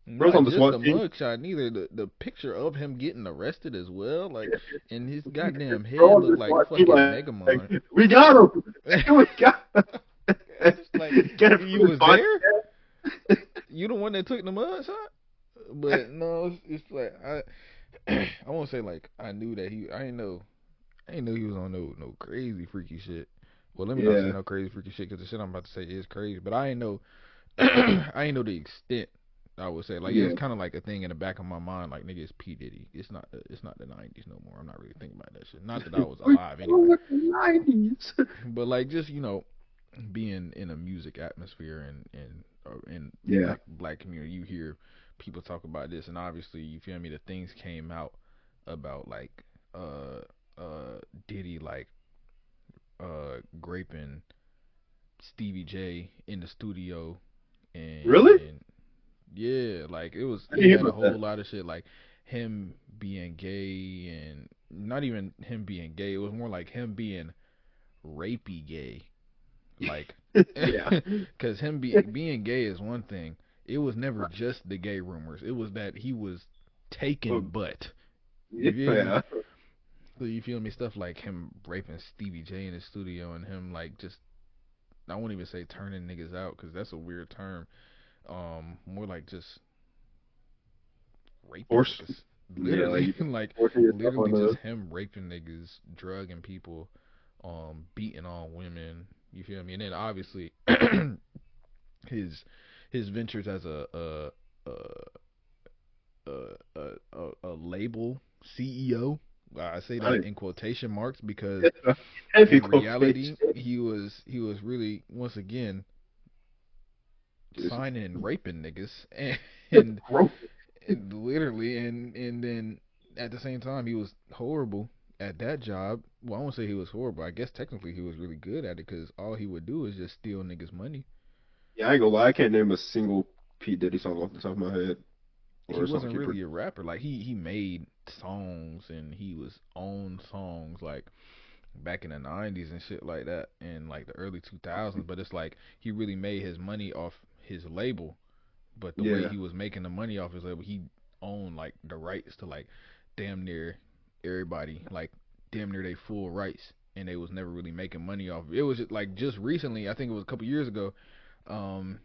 Bro's Not on the just the SWAT team. mugshot, neither the picture of him getting arrested as well. Like, and his goddamn Bro head on the looked like SWAT team, fucking like, Megamon. we got him. We got him. It's like, Get it nigga, you from his was body. there. You the one that took the mugshot. But no, it's like I won't say like I knew that he. I didn't know he was on no crazy freaky shit. Well, let me not say Yeah, no crazy freaky shit because the shit I'm about to say is crazy. But I didn't know I didn't know the extent. I would say like it was yeah. kind of like a thing in the back of my mind, like nigga, it's P Diddy. It's not the '90s no more. I'm not really thinking about that shit. Not that I was We alive were anyway. like the 90s. But like just being in a music atmosphere and in Yeah. black community, you hear people talk about this, and obviously you feel me. The things came out about like uh Diddy like graping Stevie J in the studio, Really? and yeah, like I he didn't hear had a about whole that. lot of shit like him being gay, and not even him being gay. It was more like him being rapey gay. Like, Yeah. because him being gay is one thing. It was never just the gay rumors. It was that he was taking Um, butt. You feel me? yeah. So you feel me? Stuff like him raping Stevie J in the studio, and him like just I won't even say turning niggas out because that's a weird term. More like just raping Force. niggas. Yeah, like Literally, you like forcing yourself literally on just the. him raping niggas, drugging people. beating on women. You feel me? And then obviously his his ventures as a label CEO. I say that Right. in quotation marks because Yeah. Heavy in reality quotation. he was really once again Just signing and raping niggas and gross. and literally and then at the same time he was horrible at that job. Well, I won't say he was horrible. I guess technically he was really good at it because all he would do is just steal niggas' money. Yeah, I ain't gonna lie. I can't name a single P Diddy song off the top of my head or He a song wasn't he really produced. a rapper. Like he made songs and he was on songs like back in the 90s and shit like that and like the early 2000s, but it's like he really made his money off his label, but the way Yeah, he was making the money off his label, he owned like the rights to like damn near everybody, like damn near they full rights, and they was never really making money off it. Was just, like just recently, I think it was a couple years ago, um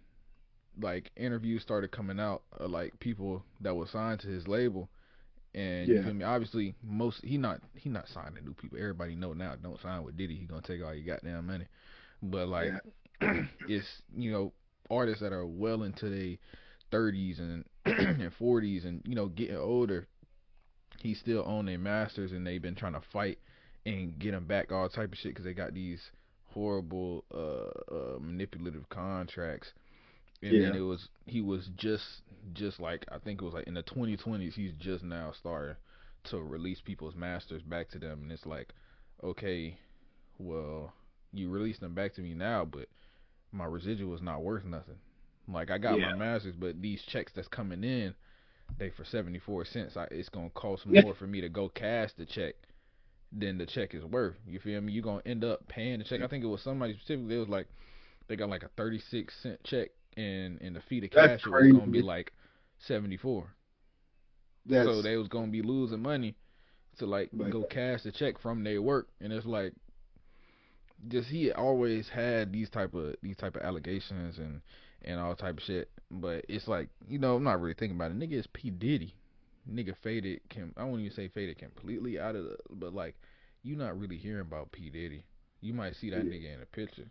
like interviews started coming out of like people that were signed to his label, and you yeah, feel me? Obviously, he not signing new people. Everybody know now. Don't sign with Diddy. He gonna take all your goddamn money. But like, yeah, it's artists that are well into their 30s and and 40s and getting older. He still own their masters, and they've been trying to fight and get them back all type of shit because they got these horrible manipulative contracts. And then yeah. he was just like I think it was like in the 2020s he's just now starting to release people's masters back to them, and it's like, okay, well, you released them back to me now, but my residual is not worth nothing. Like I got Yeah. my masters, but these checks that's coming in, they for 74 cents. It's gonna cost Yeah. more for me to go cash the check than the check is worth. You feel me? You gonna end up paying the check. I think it was somebody specifically. It was like they got like a 36-cent check, and the fee to That's cash it was gonna be crazy. like 74. So That's they was gonna be losing money to like like, go cash the check from their work, and it's like just he always had these type of allegations and all type of shit. But it's like I'm not really thinking about it. Nigga is P Diddy. Nigga faded. I won't even say faded completely out of the. But like you not really hearing about P Diddy. You might see that yeah, nigga in a picture,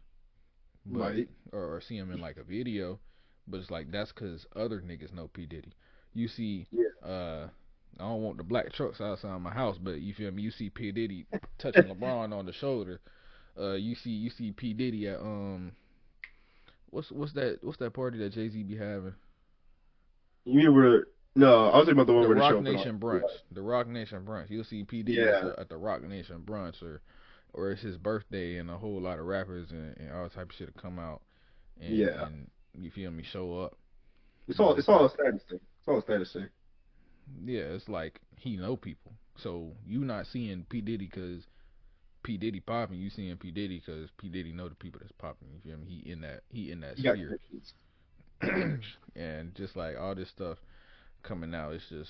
but might. or see him in like a video. But it's like that's cause other niggas know P Diddy. You see, Yeah. I don't want the black trucks outside my house, but you feel me? You see P Diddy touching LeBron on the shoulder. You see P Diddy at what's that party that Jay Z be having? You mean where? No, I was talking about the one The where they Rock show up in all. Nation brunch. The Rock Nation brunch. You'll see P Diddy at Yeah, the Rock Nation brunch, or it's his birthday and a whole lot of rappers and all type of shit to come out yeah. and you feel me show up. It's But all it's it's all a like, status thing. It's all a status thing. yeah, it's like he know people. So you not seeing P Diddy because P Diddy popping. You seeing P Diddy because P Diddy know the people that's popping. You feel me? He in that You got sphere. connections. You got connections. And just like all this stuff coming out, it's just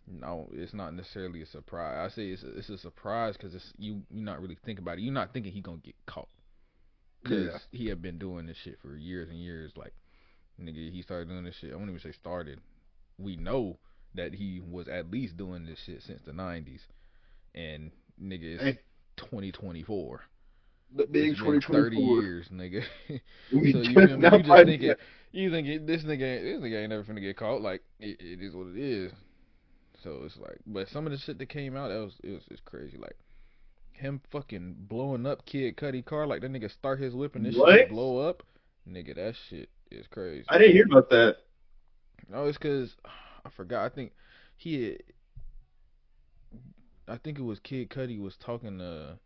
no, it's not necessarily a surprise. I say it's a surprise because you not really thinking about it. You're not thinking he gonna get caught because Yeah. he had been doing this shit for years and years. Like nigga, he started doing this shit. I won't even say started. We know that he was at least doing this shit since the 90s, and nigga, it's Hey, 2024. the It's big been 30 2024. years, nigga. We So you just feel me? now finding out. You thinking this nigga ain't never finna get caught. Like it is what it is. So it's like, but some of the shit that came out, it was crazy. Like him fucking blowing up Kid Cudi car, like that nigga start his whip and this shit What? just blow up. Nigga, that shit is crazy. I didn't hear about that. No, it's cause I forgot. He, had, I think it was Kid Cudi was talking to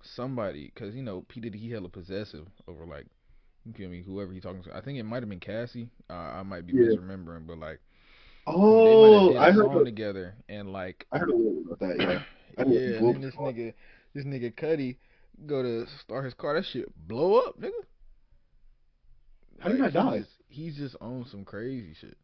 somebody, cause P Diddy he hella possessive over like you feel me whoever he talking to. I think it might have been Cassie. I might be Yeah. misremembering, but like they might have Oh, did a song together and like I heard a little bit about that. Yeah. I didn't yeah, and blow then up this the car. nigga Cuddy go to start his car. That shit blow up, nigga. How did Like I die? he's just on some crazy shit.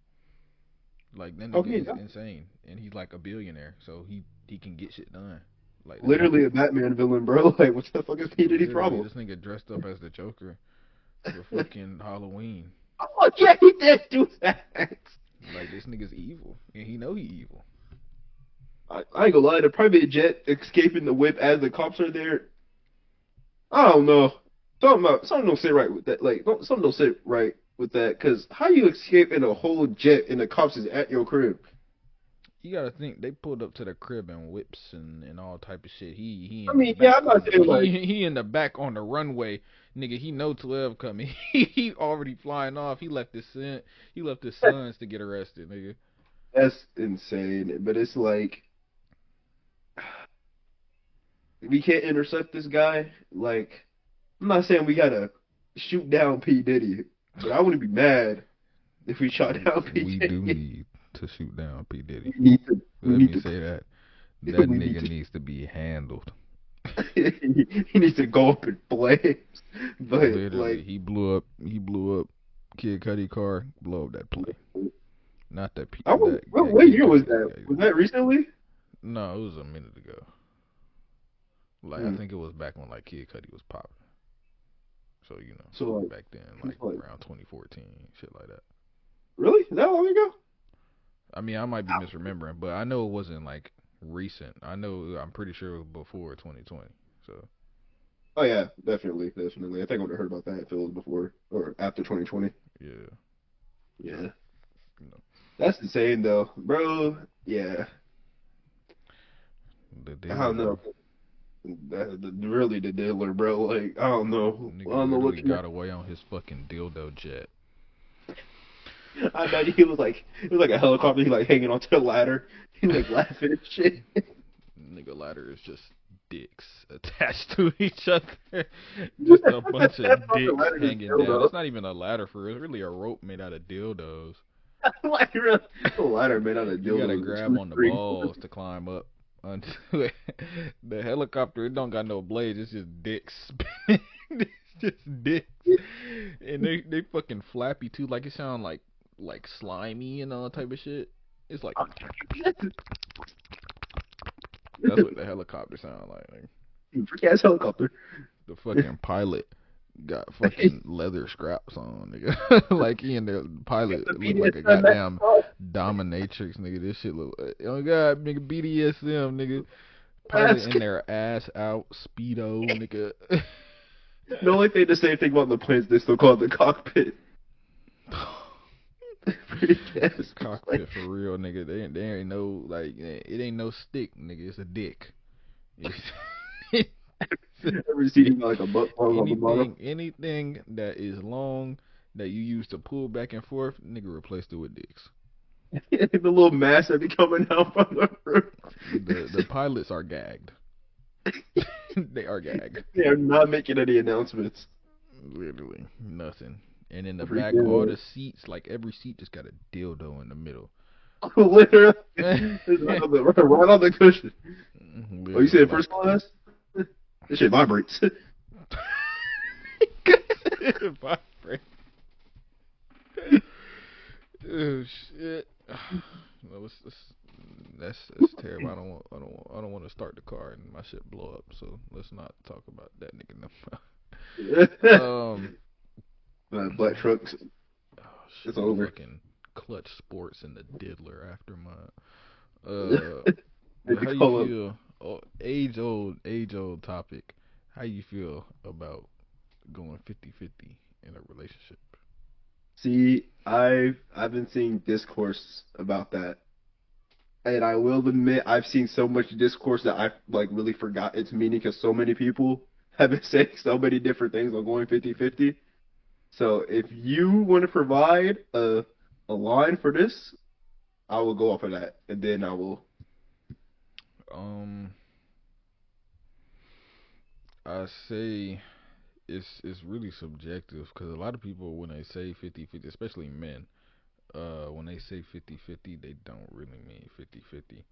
Like that nigga Okay, is insane, and he's like a billionaire, so he can get shit done. Like that literally nigga, a Batman villain, bro. Like, what the fuck is P Diddy literally, problem? this nigga dressed up as the Joker for fucking Halloween. Oh yeah, he did do that. Like this nigga's evil, and he know he evil. I ain't gonna lie, the private jet escaping the whip as the cops are there. I don't know. Something don't sit right with that. Like, something don't sit right with that. Cause how you escape in a whole jet and the cops is at your crib? You gotta think they pulled up to the crib in whips and all type of shit. He I in the mean, yeah, back I'm not on saying like he in the back on the runway, nigga. He know 12 coming. He already flying off. He left his sons to get arrested, nigga. that's insane. But it's like we can't intercept this guy. Like, I'm not saying we gotta shoot down P Diddy, but I wouldn't be mad if we shot down P We do Diddy. need to shoot down P Diddy. We need to. We Let need me to. say that that We need nigga to. needs to be handled. He needs to go up in flames. But Literally, like, he blew up Kid Cudi car, blow up that plane. Not that I was. that What Kid year was Cudi that? guy. Was that recently? No, it was a minute ago. Like I Hmm. think it was back when like Kid Cudi was popping. So So like, back then, it's like like, around 2014, shit like that. really? That long ago? I mean, I might be misremembering, but I know it wasn't like recent. I'm pretty sure it was before 2020. So Oh yeah, definitely, definitely. I think I would have heard about that if it was before or after 2020. yeah, Yeah, you know, that's insane though, bro. Yeah, the I dealer, don't bro. know. Really the dealer, bro. Like I Nigga don't know what literally you. got away on his fucking dildo jet. I imagine he was like it was like a helicopter. He like hanging onto the ladder. He like laughing and shit. Nigga ladder is just dicks attached to each other. Just a bunch That's of on the dicks ladder just hanging down. dildo. It's not even a ladder for real. It's really a rope made out of dildos. Like really, the ladder made out of You gotta dildos and grab two on the strings. balls to climb up onto it. The helicopter, it don't got no blades. It's just dicks spinning. It's just dicks, and they fucking flappy too. Like it sound like slimy and all type of shit. It's like that's what the helicopter sound like. Freak ass helicopter. The fucking pilot got fucking leather scraps on, nigga. Like he and the Got the pilot look like a BDSM goddamn mask dominatrix, nigga. This shit look like, oh god, nigga, BDSM, nigga. Pilot mask. in their ass out, speedo, nigga. The only thing to say thing about the planes, they still call it the cockpit. Freak The ass plane. cockpit for real, nigga. They ain't no like it ain't no stick, nigga. It's a dick. It's, it's Ever a seen dick. him like a butt plug on the bottom? Anything that is long that you use to pull back and forth, nigga, replaced it with dicks. The little mask that be coming out from the roof. The pilots are gagged. They are gagged. They are not making any announcements. Literally nothing. And in the back, all Freaking the seats, like every seat, just got a dildo in the middle. literally, it's right on the cushion. Oh, you Literally, said first like class? This shit vibrates. it vibrates. Oh shit. Well, that's terrible. I don't want to start the car and my shit blow up. So let's not talk about that nigga no more. Black trucks. Oh It's shit, over. fucking clutch sports and the diddler after my They but how you call up. feel? Oh, age old topic. How you feel about going 50-50 in a relationship? See, I've been seeing discourse about that, and I will admit I've seen so much discourse that I've like really forgot its meaning because so many people have been saying so many different things on going 50-50. So if you want to provide a line for this, I will go off of that, and then I will. Um, I say it's really subjective because a lot of people when they say 50-50, especially men, when they say 50-50, they don't really mean 50-50.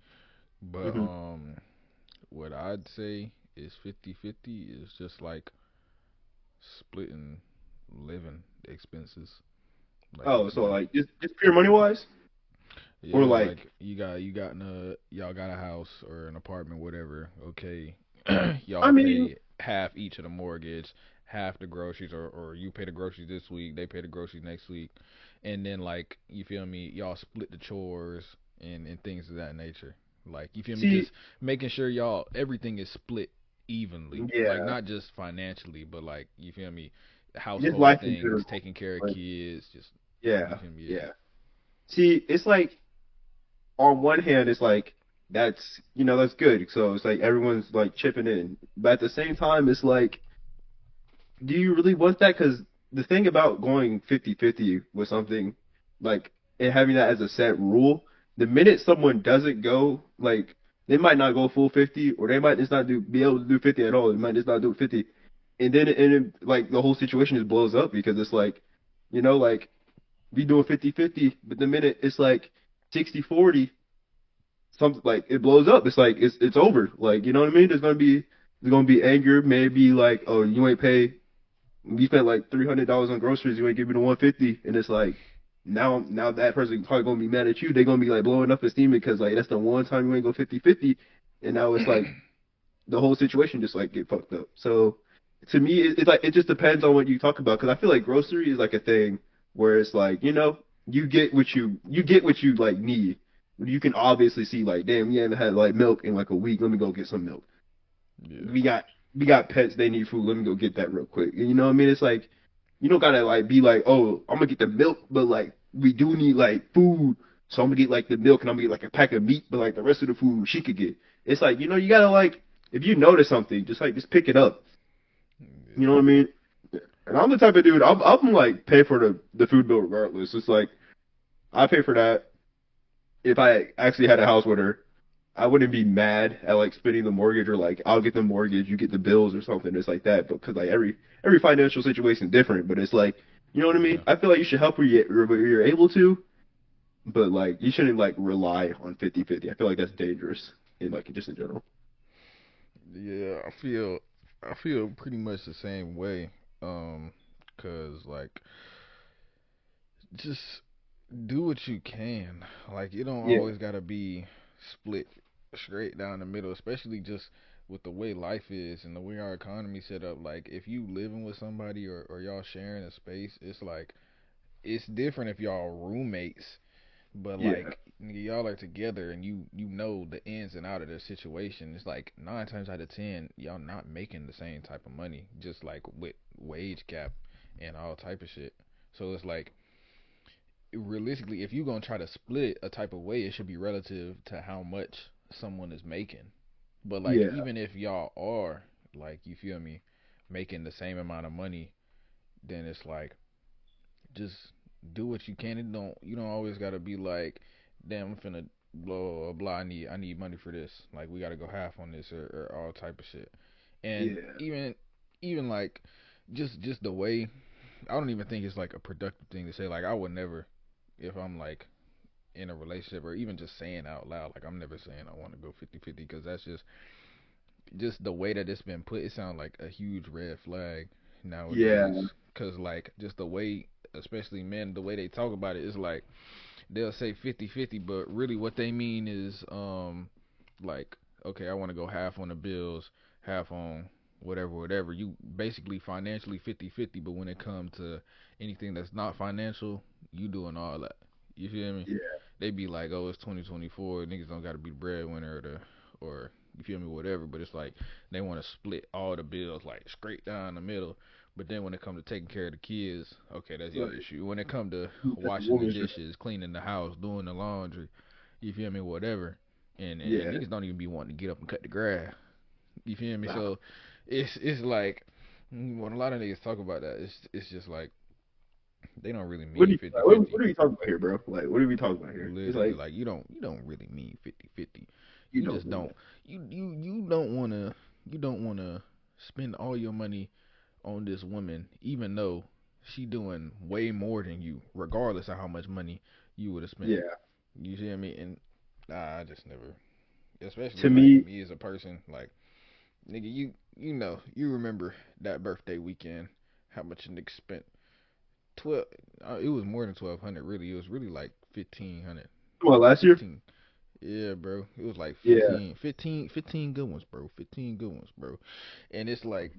But Hmm. what I'd say is 50-50 is just like splitting living expenses. Like Oh, if so you like just pure money wise, or yeah, like like you got in y'all got a house or an apartment, whatever. Okay, I y'all mean, pay half each of the mortgage, half the groceries, or you pay the groceries this week, they pay the groceries next week, and then like you feel me, y'all split the chores and things of that nature. Like you feel me? See, Just making sure y'all everything is split evenly. Like yeah, not just financially, but like you feel me? just Household life in things, general. taking care of Like, kids, just you yeah, feel me? Yeah. yeah. See, it's like on one hand, it's like that's that's good. So it's like everyone's like chipping in, but at the same time, it's like, do you really want that? Because the thing about going 50-50 with something like and having that as a set rule, the minute someone doesn't go like they might not go full 50, or they might just not be able to do 50 at all. They might just not do 50, and then like the whole situation just blows up because it's like, like we doing 50-50, but the minute it's like 60-40, something like it blows up. It's like it's over. Like, you know what I mean? There's gonna be anger, maybe like, oh, you ain't pay. We spent like $300 on groceries. You ain't give me the 150, and it's like now that person probably gonna be mad at you. They're gonna be like blowing up his steam because like that's the one time you ain't go 50-50, and now it's like the whole situation just like get fucked up. So to me, it's like it just depends on what you talk about because I feel like grocery is like a thing where it's like, you get what you like need. You can obviously see like, damn, we haven't had like milk in like a week. Let me go get some milk. Yeah. We got pets, they need food. Let me go get that real quick. You know what I mean? It's like you don't gotta like be like, oh, I'm gonna get the milk, but like we do need like food, so I'm gonna get like the milk and I'm gonna get like a pack of meat, but like the rest of the food she could get. It's like, you gotta like, if you notice something, just pick it up. You know Yeah. what I mean? And I'm the type of dude, I'm like pay for the food bill regardless. It's like I pay for that. If I actually had a house with her, I wouldn't be mad at like splitting the mortgage, or like I'll get the mortgage, you get the bills or something. It's like that, but because like every financial situation is different. But it's like, you know what I mean? Yeah. I feel like you should help where you're able to, but like you shouldn't like rely on 50-50. I feel like that's dangerous in like just in general. Yeah. I feel pretty much the same way. Um, 'Cause like just do what you can. Like it don't Yeah, always gotta be split straight down the middle, especially just with the way life is and the way our economy set up. Like if you living with somebody or y'all sharing a space, it's like it's different if y'all roommates, but yeah, like nigga, y'all are together and you know the ins and out of the situation. It's like 9 times out of 10 y'all not making the same type of money, just like with wage cap and all type of shit. So it's like realistically, if you're gonna try to split a type of way, it should be relative to how much someone is making. But like, yeah, even if y'all are like, you feel me, making the same amount of money, then it's like just do what you can. You don't always gotta be like, damn, I'm finna blah blah blah. I need money for this. Like we gotta go half on this or all type of shit. And yeah, even like just the way I don't even think it's like a productive thing to say. Like I would never, if I'm like in a relationship or even just saying out loud, like I'm never saying I want to go 50-50 because that's just the way that it's been put. It sounds like a huge red flag yeah, nowadays because like just the way, especially men, the way they talk about it is like they'll say 50-50, but really what they mean is like, okay, I want to go half on the bills, half on whatever. You basically financially 50-50, but when it comes to anything that's not financial, you doing all that. You feel me? yeah, They be like, oh, it's 2024, niggas don't got to be the breadwinner or you feel me, whatever. But it's like they want to split all the bills like straight down the middle. But then when it comes to taking care of the kids, okay, that's your right. issue. When it comes to That's a washing the woman shit. dishes, cleaning the house, doing the laundry, you feel me, whatever. And Yeah, niggas don't even be wanting to get up and cut the grass. You feel me? nah. So it's like when a lot of niggas talk about that, it's just like they don't really What do mean you fifty what, fifty. what are you talking about here, bro? Like, what are we talking about here? It's Literally, like like you don't really mean 50-50. you You don't just mean don't. that. You don't wanna spend all your money on this woman, even though she doing way more than you, regardless of how much money you would have spent. Yeah. You see what I mean? And nah, I just never, To especially like me, me as a person, like nigga, you remember that birthday weekend, how much a nigga spent? 12. It was more than 1,200. Really, it was really like 1,500. well, last year. 15. Yeah, bro. It was like Yeah. 15 good ones, bro. 15 good ones, bro. And it's like,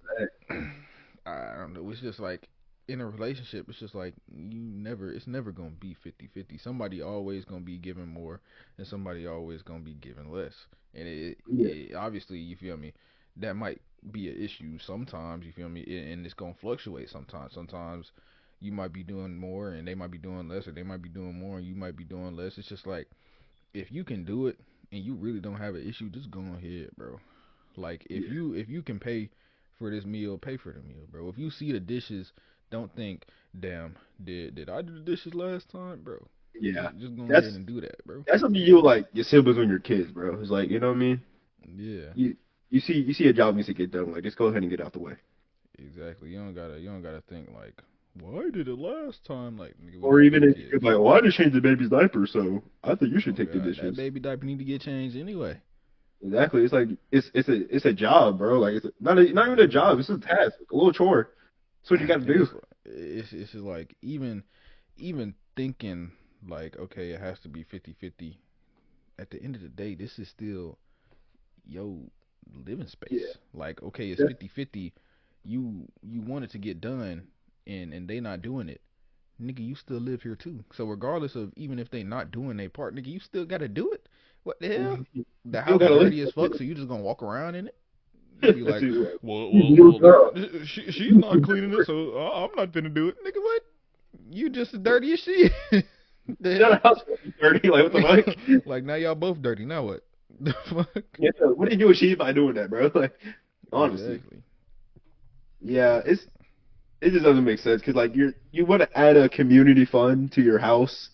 I don't know. It's just like in a relationship, it's just like it's never gonna be 50-50. Somebody always gonna be giving more, and somebody always gonna be giving less. And Yeah, it obviously, you feel me, that might be an issue sometimes. You feel me, and it's gonna fluctuate sometimes. Sometimes you might be doing more, and they might be doing less, or they might be doing more, and you might be doing less. It's just like if you can do it, and you really don't have an issue, just go ahead, bro. Like yeah, if you can pay for this meal, pay for the meal, bro. If you see the dishes, don't think, damn, did I do the dishes last time, bro? yeah. Just go ahead That's and do that, bro. that's something you like your siblings when you're kids, bro. It's like you know what I mean. Yeah, You you see a job needs to get done. Like just go ahead and get out the way. exactly. You don't gotta think like, well, I did it last time. Like, nigga, we Or not even them if you're kids. like, well, I just changed the baby's diaper, so I think you should Oh take the god, that dishes. baby diaper need to get changed anyway. Exactly. It's like it's a job, bro. Like not even a Yeah, job. It's a task, a little chore. That's what you got to and do. it's just like even thinking like, okay, it has to be 50-50. At the end of the day, this is still yo living Yeah. space. Like, okay, it's That's, 50-50. You want it to get done, and they not doing it. Nigga, you still live here too. So regardless of even if they not doing their part, nigga, you still gotta do it. What the hell? you The still house got to live. dirty as fuck, so you just gonna walk around in it? You be like, Dude, like, you well, job. she's not cleaning it, so I'm not gonna do it, nigga. What? You just as dirty as she. The That hell? house must be dirty. Like what the fuck? Like now y'all both dirty. Now what? The fuck? Yeah. What did you achieve by doing that, bro? Like honestly, Exactly. yeah. It just doesn't make sense because like you want to add a community fund to your house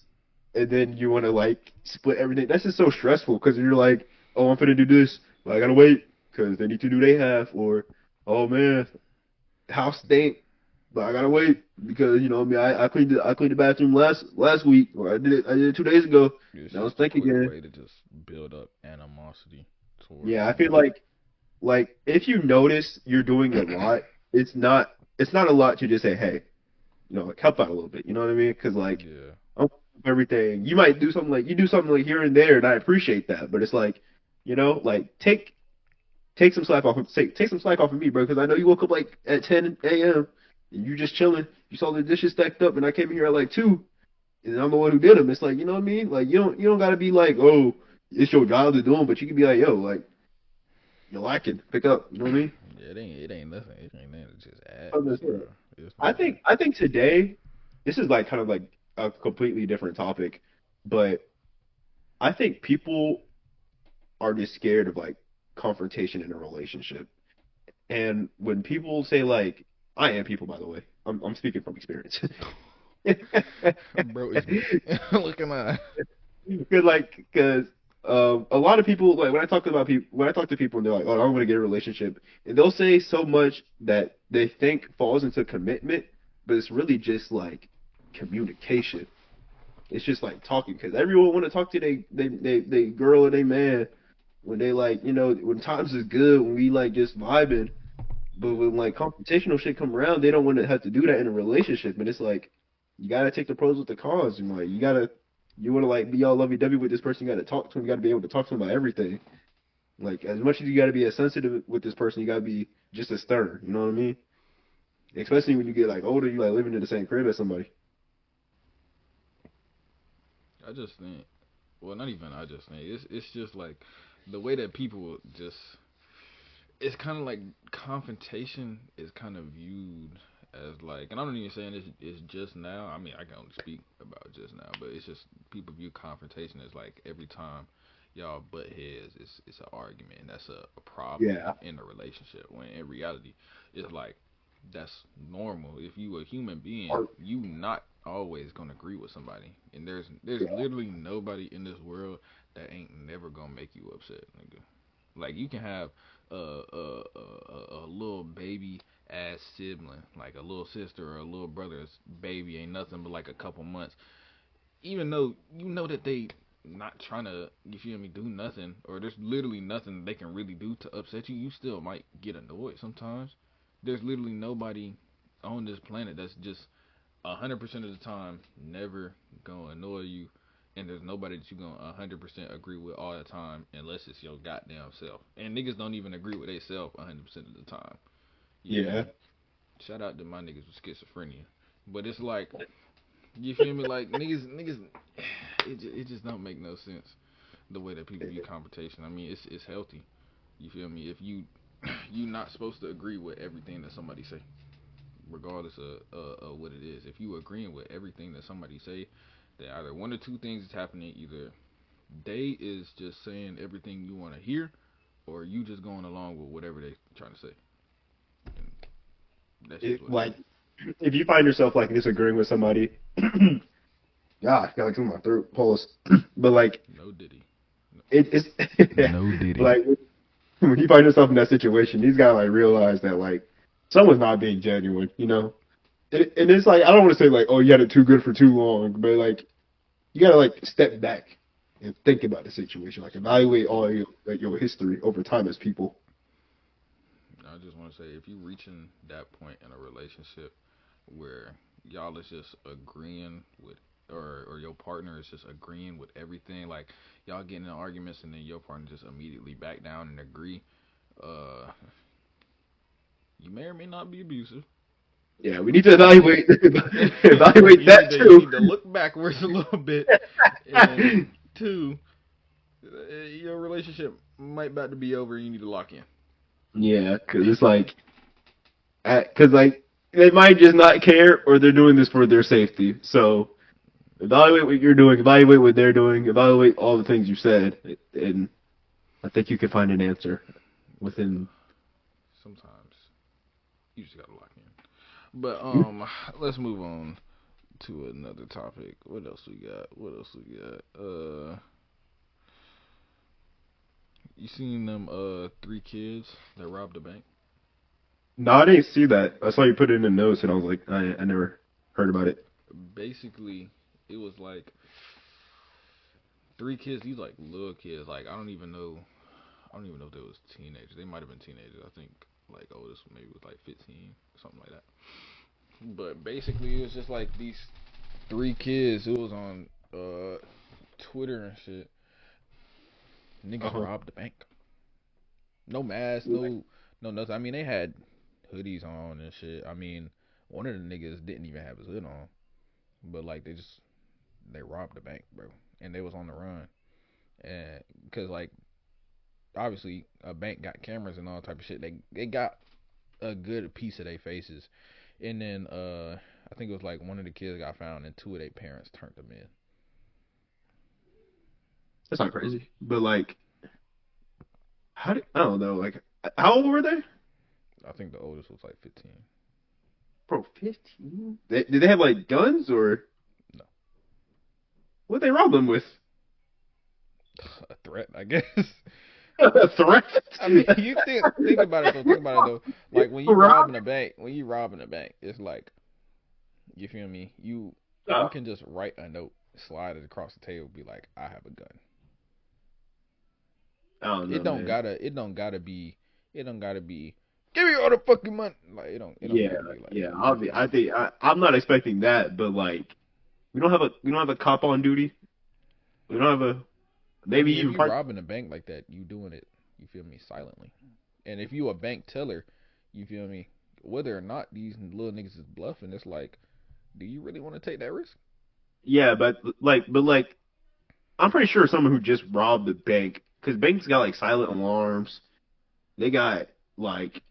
and then you want to like split everything. That's just so stressful because you're like, oh, I'm finna do this, but I gotta wait because they need to do they half, or oh man, house stink, but I gotta wait because you know what I mean I cleaned the bathroom last week or I did it 2 days ago. It's Now it's just a stink quick again. way to just build up animosity towards Yeah, I feel somebody. like if you notice you're doing a lot, it's not a lot to just say hey, you know, like help out a little bit. You know what I mean? Because like Yeah. I'm everything. You might do something like you do something like here and there, and I appreciate that. But it's like, you know, like take some slack off of take some slack off of me, bro. Because I know you woke up like at 10 a.m. and you just chilling. You saw the dishes stacked up, and I came here at like 2, and I'm the one who did them. It's like you know what I mean? Like you don't gotta be like oh it's your job to do them, but you can be like yo like you're lacking, pick up. You know what I mean? Yeah, it ain't nothing. It ain't nothing to just I'm ask, just bro. saying. It's nothing. I think today this is like kind of like a completely different topic, but I think people are just scared of like confrontation in a relationship. And when people say like, I am people, by the way, I'm speaking from experience. Bro, it's me. Look at my. Because a lot of people like when I talk to people and they're like, oh, I'm gonna get a relationship, and they'll say so much that they think falls into commitment, but it's really just like communication. It's just like talking because everyone want to talk to they girl or they man when they like you know when times is good when we like just vibing, but when like confrontational shit come around, they don't want to have to do that in a relationship. And it's like you gotta take the pros with the cons. And like you want to like be all lovey dovey with this person. You gotta talk to him. You gotta be able to talk to him about everything. Like as much as you gotta be as sensitive with this person, you gotta be just as stern. You know what I mean? Especially when you get like older, you like living in the same crib as somebody. I just think, well, not even I just think. It's just like the way that people just. It's kind of like confrontation is kind of viewed as like, and I'm not even saying it's just now. I mean, I can only speak about just now, but it's just people view confrontation as like every time y'all butt heads, it's an argument, and that's a problem Yeah. in the relationship. When in reality, it's like that's normal. If you a human being, Or, you not always gonna agree with somebody, and there's yeah. literally nobody in this world that ain't never gonna make you upset, nigga. Like you can have a little baby ass sibling, like a little sister or a little brother's baby ain't nothing but like a couple months. Even though you know that they not trying to, you feel me, do nothing, or there's literally nothing they can really do to upset you, you still might get annoyed sometimes. There's literally nobody on this planet that's just 100% of the time never gonna annoy you, and there's nobody that you gonna 100% agree with all the time unless it's your goddamn self. And niggas don't even agree with themselves 100% of the time. You feel Yeah. me? Shout out to my niggas with schizophrenia. But it's like, you feel me? Like niggas, it just don't make no sense the way that people view competition. I mean, it's healthy. You feel me? If you not supposed to agree with everything that somebody say, regardless of what it is. If you agreeing with everything that somebody say, then either one or two things is happening. Either they is just saying everything you want to hear, or you just going along with whatever they trying to say. And that's just what it Like, is. if you find yourself like disagreeing with somebody, God, I got like something in my throat, pause. But like, No Diddy. it's No Diddy. like when you find yourself in that situation, you just gotta like realize that like someone's not being genuine, you know. And it's like I don't want to say like, oh, you had it too good for too long, but like you gotta like step back and think about the situation, like evaluate all your like your history over time as people. I just want to say, if you reaching that point in a relationship where y'all is just agreeing with, or your partner is just agreeing with everything, like y'all getting in arguments and then your partner just immediately back down and agree, uh, you may or may not be abusive. Yeah, we need to evaluate evaluate you that need to you too. need to look backwards a little bit, and two, your relationship might about to be over. And you need to lock in. Yeah, because it's like, because like they might just not care, or they're doing this for their safety. So evaluate what you're doing, evaluate what they're doing, evaluate all the things you said, and I think you can find an answer within. Sometimes you just gotta lock in. But let's move on to another topic. What else we got? What else we got? You seen them three kids that robbed a bank? No, I didn't see that. I saw you put it in the notes, and I was like, I never heard about it. Basically, it was like three kids. These like little kids. Like I don't even know. I don't even know if they was teenagers. They might have been teenagers. I think like oldest maybe was like 15, something like that. But basically, it was just like these three kids. It was on Twitter and shit. Uh Niggas huh. robbed the bank. No mask, no nothing. I mean, they had hoodies on and shit. I mean, one of the niggas didn't even have his hood on, but like they robbed the bank, bro, and they was on the run, and because like obviously a bank got cameras and all type of shit. They got a good piece of their faces, and then I think it was like one of the kids got found and two of their parents turned them in. That's not crazy, but like, I don't know, like, how old were they? I think the oldest was like 15. Bro, 15? Did they have like guns or No, what they rob them with? a threat, I guess. A threat? I mean, you think about it though. Think about it though. Like Rob? when you robbing a bank, it's like you feel me. You No. can just write a note, slide it across the table, be like, I have a gun. I don't It know, don't man. gotta. It don't gotta be. It don't gotta be. Give me all the fucking money. Like it don't. It don't Yeah, gotta be like yeah. that. You I'll be. feel I me? think I'm not expecting that, but like, we don't have a cop on duty. We don't have a I maybe mean, if even you part. robbing a bank like that, you doing it. You feel me? Silently. And if you a bank teller, you feel me? Whether or not these little niggas is bluffing, it's like, do you really want to take that risk? Yeah, but I'm pretty sure someone who just robbed the bank because banks got like silent alarms. They got like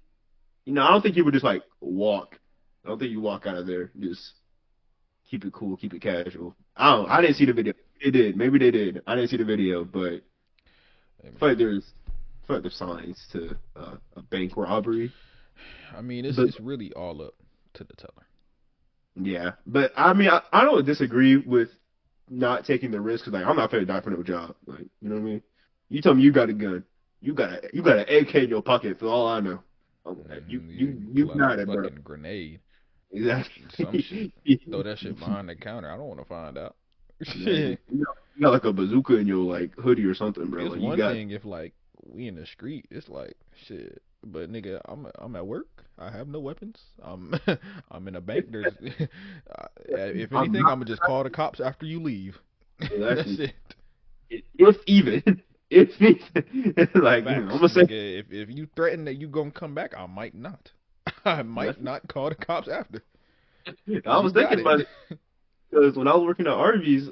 I don't think you would just like walk. I don't think you walk out of there just keep it cool, keep it casual. I don't. I didn't see Mm, the video. They did. Maybe they did. I didn't see the video, but hey I feel like man. there's signs to a bank robbery. I mean, But it's really all up to the teller. yeah, but I mean, I don't disagree with not taking the risk. 'Cause, like, I'm not finna die for no job. Like, you know what I mean? You tell me you got a gun, you got an AK in your pocket for all I know. You You pull out a got it, bro. fucking grenade, some shit. Exactly. Throw that shit behind the counter. I don't want to find out. Exactly. You got like a bazooka in your like hoodie or something, bro. It's Like you one got thing if like we in the street. It's like shit. But nigga, I'm at work. I have no weapons. I'm in a bank. There's if I'm anything, not I'm gonna just call the cops after you leave. That's exactly it. if even if even like I'm Facts, gonna say nigga. If you threaten that you gonna come back, I might not. I that's might not call the cops after. I You was got thinking it. about it because when I was working at Arby's,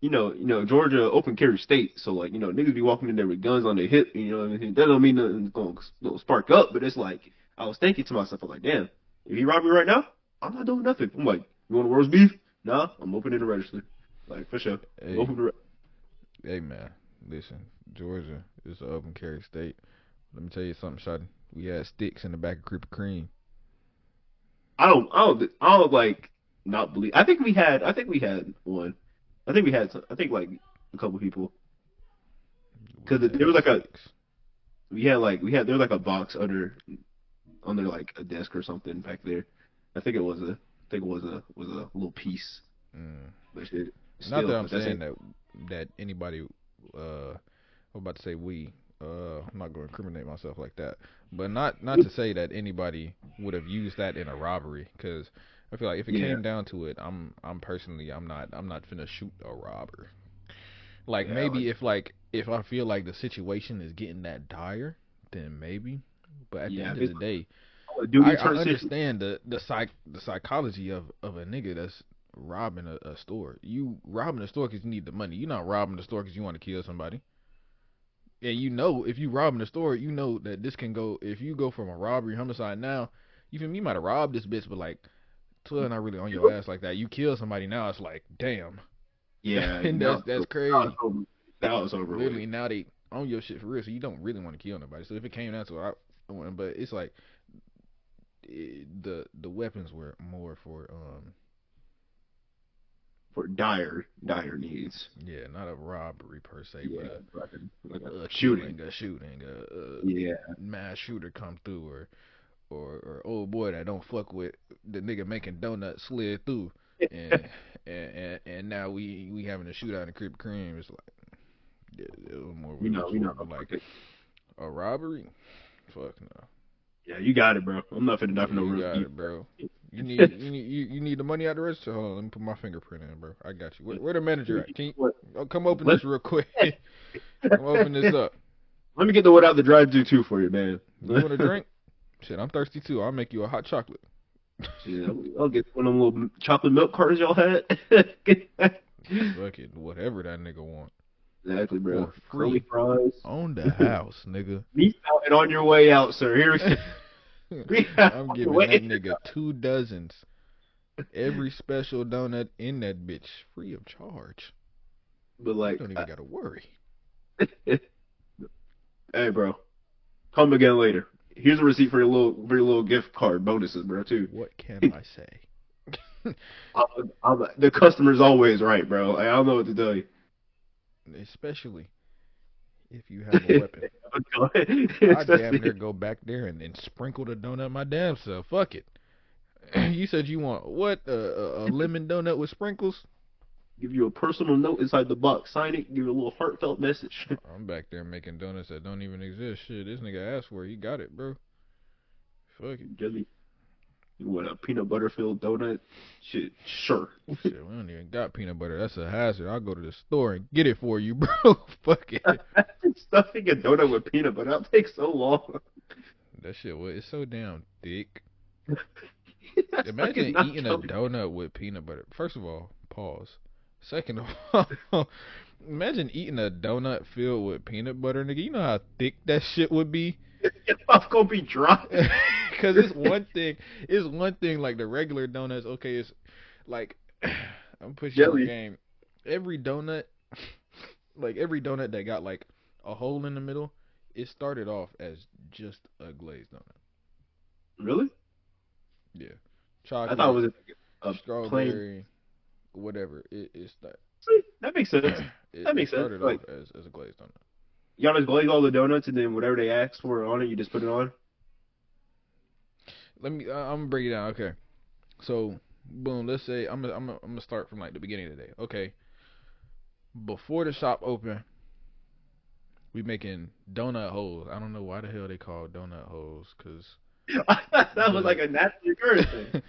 Georgia open carry state, so like, niggas be walking in there with guns on their hip, what I mean? That don't mean nothing's gonna spark up, but it's like I was thinking to myself, I'm like, damn, if he robbed me right now, I'm not doing nothing. I'm like, you want a roast beef? Nah, I'm opening the register. Like for sure. Hey, Open the re- hey, man. Listen, Georgia is an open carry state. Let me tell you something, Shotty. We had sticks in the back of Krispy Kreme. I don't like not believe. I think we had one. I think like a couple people We because there had was like a sticks. there was like a box under like a desk or something back there. I think it was a little piece, Mm. but shit, Not that still, I'm but that's saying it. that anybody. I'm about to say we. I'm not going to incriminate myself like that, but not to say that anybody would have used that in a robbery, because I feel like if it Yeah, came down to it, I'm personally I'm not finna shoot a robber. Like yeah, like maybe if I feel like the situation is getting that dire, then maybe. But at the yeah, end if of it's the day, a I turn situation, understand the psychology of a nigga that's robbing a store. You robbing a store because you need the money. You're not robbing the store because you want to kill somebody. And if you robbing the store, you know that this can go. If you go from a robbery homicide now, you feel me? You might have robbed this bitch, but like 12 not really on your ass like that. You kill somebody now, it's like damn, yeah, and that's that was crazy. over. That was over with. Literally now they on your shit for real, so you don't really want to kill nobody. So if it came down to it, but it's like the weapons were more for For dire needs. yeah, not a robbery per se, but Yeah, like a a shooting. killing, a Yeah, mass shooter come through, or old boy that don't fuck with the nigga making donuts slid through, and and now we having a shootout in Crib Cream. It's like it was more what we it know, was we know. for, but like a robbery, fuck no. Yeah, you got it, bro. I'm not finna die Yeah, for no you roast got beef. it, bro. You need the money out the register. Hold on, let me put my fingerprint in, bro. I got you. Where the manager at? Can you What? come open Let this real quick? Come open this up. Let me get the one out the drive-thru too for you, man. You want a drink? Shit, I'm thirsty too. I'll make you a hot chocolate. Shit, I'll get one of them little chocolate milk cartons y'all had. Fuck it, whatever that nigga want Exactly, bro. for Curly free fries. on the house, nigga. Meat out and on your way out, sir. Here we have I'm on your giving that way. nigga 2 dozens. Every special donut in that bitch, free of charge. But You like, don't even gotta worry. hey, bro, come again later. Here's a receipt for your little gift card bonuses, bro. Too. What can I say? The customer's always right, bro. I don't know what to tell you. Especially if you have a weapon. I damn near Especially go back there and sprinkle the donut my damn self. Fuck it. You said you want what? A lemon donut with sprinkles? give you a personal note inside the box, sign it, give you a little heartfelt message. I'm back there making donuts that don't even exist. Shit, this nigga asked for it. He got it, bro. Fuck it. Jelly, what a peanut butter filled donut? Shit, sure. Shit, we don't even got peanut butter. That's a hazard. I'll go to the store and get it for you, bro. Fuck it. Stuffing a donut with peanut butter that takes so long. That shit, what? It's so damn thick. That's fucking Imagine not eating a coming. donut with peanut butter. First of all, pause. Second of all, imagine eating a donut filled with peanut butter, nigga. You know how thick that shit would be? Your mouth gonna be dry. Cause it's one thing. It's one thing like the regular donuts. Okay, it's like I'm pushing your Jelly. game. Every donut, like every donut that got like a hole in the middle, it started off as just a glazed donut. Really? Yeah, I thought it chocolate, was a plain. strawberry, whatever. It's that. See, that makes sense. That It makes sense. started off Like, as a glazed donut. y'all just glaze all the donuts and then whatever they ask for on it, you just put it on. Let me. I'm gonna break it down. Okay, so boom. Let's say I'm gonna start from like the beginning of the day. Okay, before the shop open, we making donut holes. I don't know why the hell they call donut holes, cause I thought that was like the a naturally occurring thing.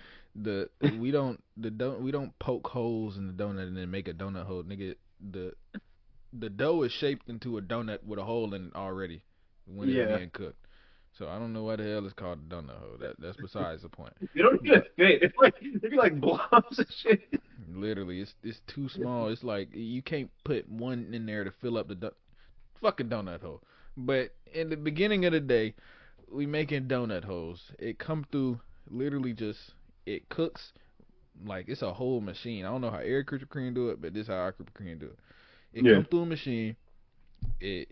we don't poke holes in the donut and then make a donut hole, nigga. The the dough is shaped into a donut with a hole in it already when it's Yeah. being cooked. So I don't know why the hell it's called a donut hole. That's besides the point. You don't even But fit. It'd be like blobs and shit. literally, it's too small. It's like you can't put one in there to fill up the fucking donut hole. But in the beginning of the day, we making donut holes. It come through literally just it cooks like it's a whole machine. I don't know how air Krispy Kreme do it, but this is how our Krispy Kreme do it. It Yeah. come through a machine. It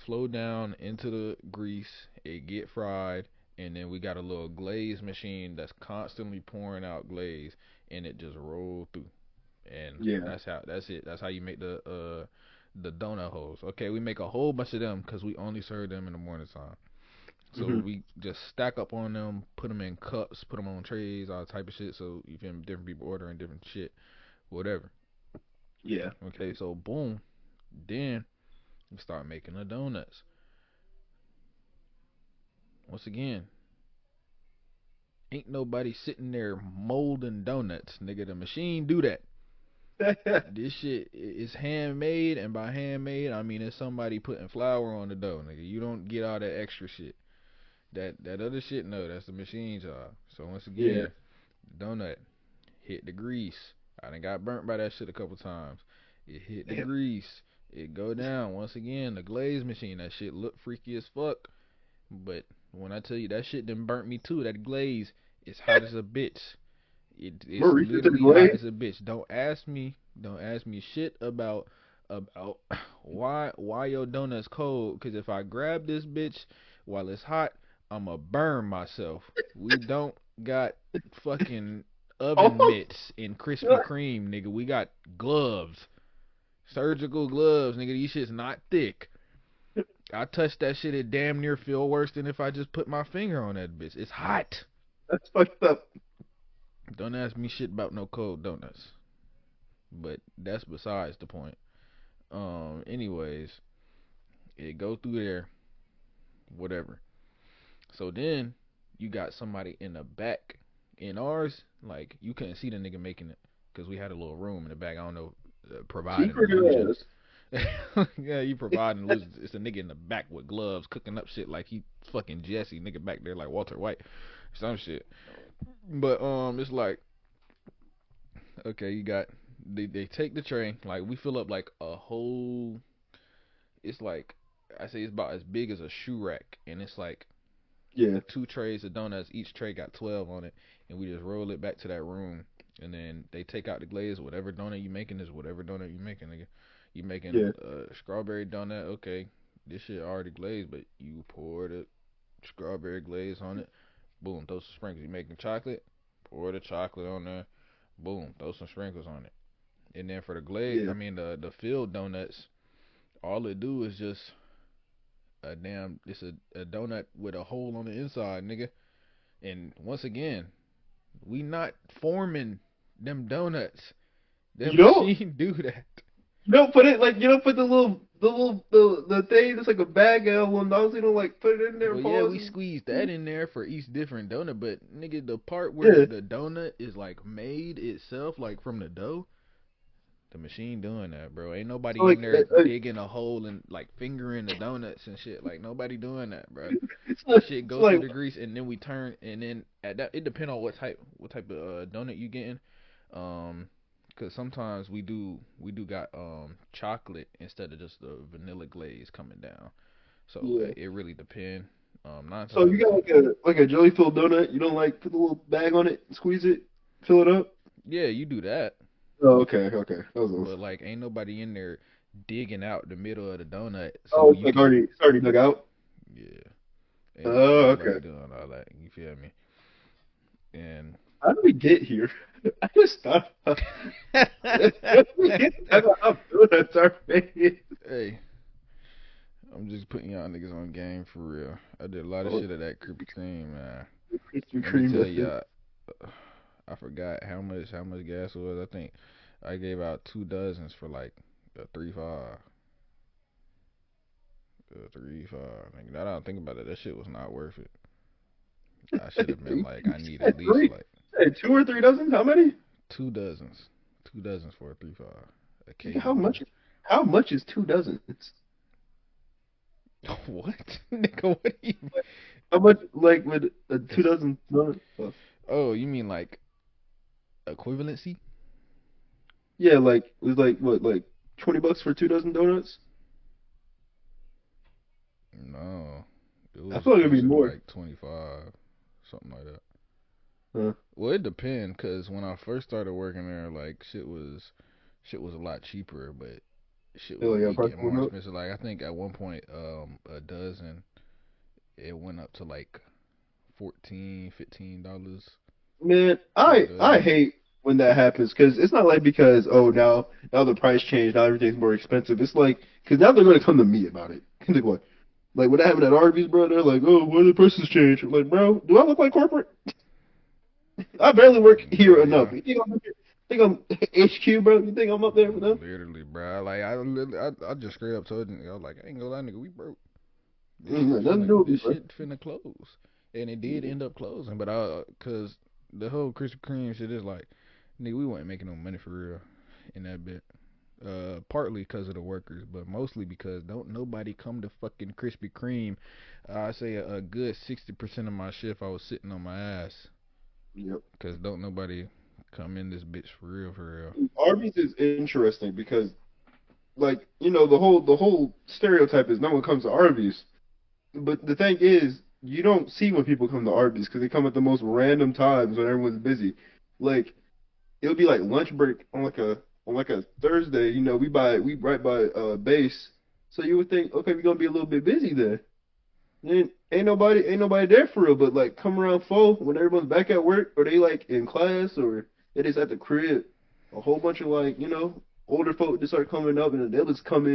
flow down into the grease. It get fried, and then we got a little glaze machine that's constantly pouring out glaze, and it just roll through. And Yeah. that's it. That's how you make the donut holes. Okay, we make a whole bunch of them because we only serve them in the morning time. So Hmm. we just stack up on them, put them in cups, put them on trays, all type of shit. So you feel me? Different people ordering different shit, whatever. Yeah. Okay, so boom, then we start making the donuts. Once again, ain't nobody sitting there molding donuts, nigga. The machine do that. This shit is handmade, and by handmade, I mean it's somebody putting flour on the dough, nigga. You don't get all that extra shit. That other shit, no, that's the machine job. So once Yeah. again, donut hit the grease. I done got burnt by that shit a couple times. It hit the grease. It go down. Once again, the glaze machine. That shit look freaky as fuck. But when I tell you that shit done burnt me too, that glaze is hot as a bitch. It's Marisa to the literally hot glaze. as a bitch. Don't ask me shit about why your donut's cold. Cause if I grab this bitch while it's hot, I'ma burn myself. We don't got fucking oven Oh, mitts and Krispy Kreme, nigga. We got gloves, surgical gloves, nigga. These shit's not thick. I touch that shit, it damn near feel worse than if I just put my finger on that bitch. It's hot. that's fucked up. Don't ask me shit about no cold donuts. But that's besides the point. Anyways, it go through there, whatever. So then you got somebody in the back. In ours, like you couldn't see the nigga making it because we had a little room in the back. I don't know, providing Cheaper illusions. ass. Yeah, you providing illusions. It's a nigga in the back with gloves cooking up shit like he fucking Jesse. Nigga back there like Walter White, some shit. But it's like okay, you got they take the tray like we fill up like a whole. It's like I say it's about as big as a shoe rack, and it's like Yeah. two trays of donuts. Each tray got 12 on it, and we just roll it back to that room. And then they take out the glaze. Whatever donut you making is whatever donut you making, nigga. You making Yeah. a strawberry donut? Okay, this shit already glazed, but you pour the strawberry glaze on it. Boom, throw some sprinkles. You making chocolate? Pour the chocolate on there. Boom, throw some sprinkles on it. And then for the glaze, I Yeah. mean the filled donuts, all it do is just it's a donut with a hole on the inside, nigga. And once again, we not forming them donuts. That You don't. machine do that. You don't put it like you don't put the thing that's like a bag of little nozzle. You don't like put it in there Well, and yeah, pause. we squeeze that in there for each different donut, but nigga, the part where Yeah. the donut is like made itself, like from the dough, the machine doing that, bro. Ain't So nobody like in there digging a hole and like fingering the donuts and shit. Like nobody doing that, bro. That shit it's go through like the grease and then we turn and then at that it depend on what type of donut you getting. Um, cause sometimes we do got chocolate instead of just the vanilla glaze coming down. So yeah. it really depend. Nine So times out you of got ten, like a jelly filled donut. You don't like put the little bag on it, squeeze it, fill it up. yeah, you do that. Oh, okay, okay. That was all. But like, ain't nobody in there digging out the middle of the donut so Oh, it's you like can. already dug out. Yeah, ain't Oh, nobody okay. doing all that. You feel me? And How did we get here? I just thought we get how donuts are made. hey, I'm just putting y'all niggas on game for real. I did a lot of Oh, shit at that Krispy Kreme, man. Krispy Let me Kreme tell method. y'all, I forgot how much gas it was. I think I gave out 2 dozens for like a 3.5. 3.5. Nigga, now that I don't think about it, that shit was not worth it. I should have been You like, I need at said least three. like You said 2 or 3 dozens? How many? 2 dozens. 2 dozens for a 3.5. A Nigga, case of them. How much is 2 dozens? What? Nigga, what do you How much like with a 2 dozen donuts? Oh, you mean like equivalency? Yeah, like it was like what, like $20 for 2 dozen donuts? No. It I was feel like it'd be closer to more. like 25, something like that. Huh. Well, it depends, cause when I first started working there, like shit was a lot cheaper, but shit Hell would yeah, be price getting more going up. expensive. Like I think at one point, a dozen it went up to like 14, $15 Man, for a I dozen. hate when that happens because it's not like because oh now the price changed, now everything's more expensive. It's like because now they're gonna come to me about it. Like what? Like when that happened at Arby's, bro, they're like, oh, why the prices change? I'm like, bro, do I look like corporate? I barely work here Bro, enough. yeah. You think I'm HQ, bro? You think I'm up there with them? Literally, bro. Like I just straight up told you, I was like, I ain't gonna lie, nigga, we broke. Nothing to do with me, This bro. shit finna close, and it did end up closing. But cause the whole Krispy Kreme shit is like, nigga, we weren't making no money for real in that bit. Partly because of the workers, but mostly because don't nobody come to fucking Krispy Kreme. I say a good 60% of my shift I was sitting on my ass, Yep. cause don't nobody come in this bitch for real, for real. Arby's is interesting because like the whole stereotype is no one comes to Arby's. But the thing is, you don't see when people come to Arby's because they come at the most random times when everyone's busy. Like it'll be like lunch break on like a Thursday. We right by base, so you would think okay we're gonna be a little bit busy there. Then ain't nobody there for real. But like come around 4 when everyone's back at work or they like in class or they just at the crib, a whole bunch of like older folk just start coming up and they'll just come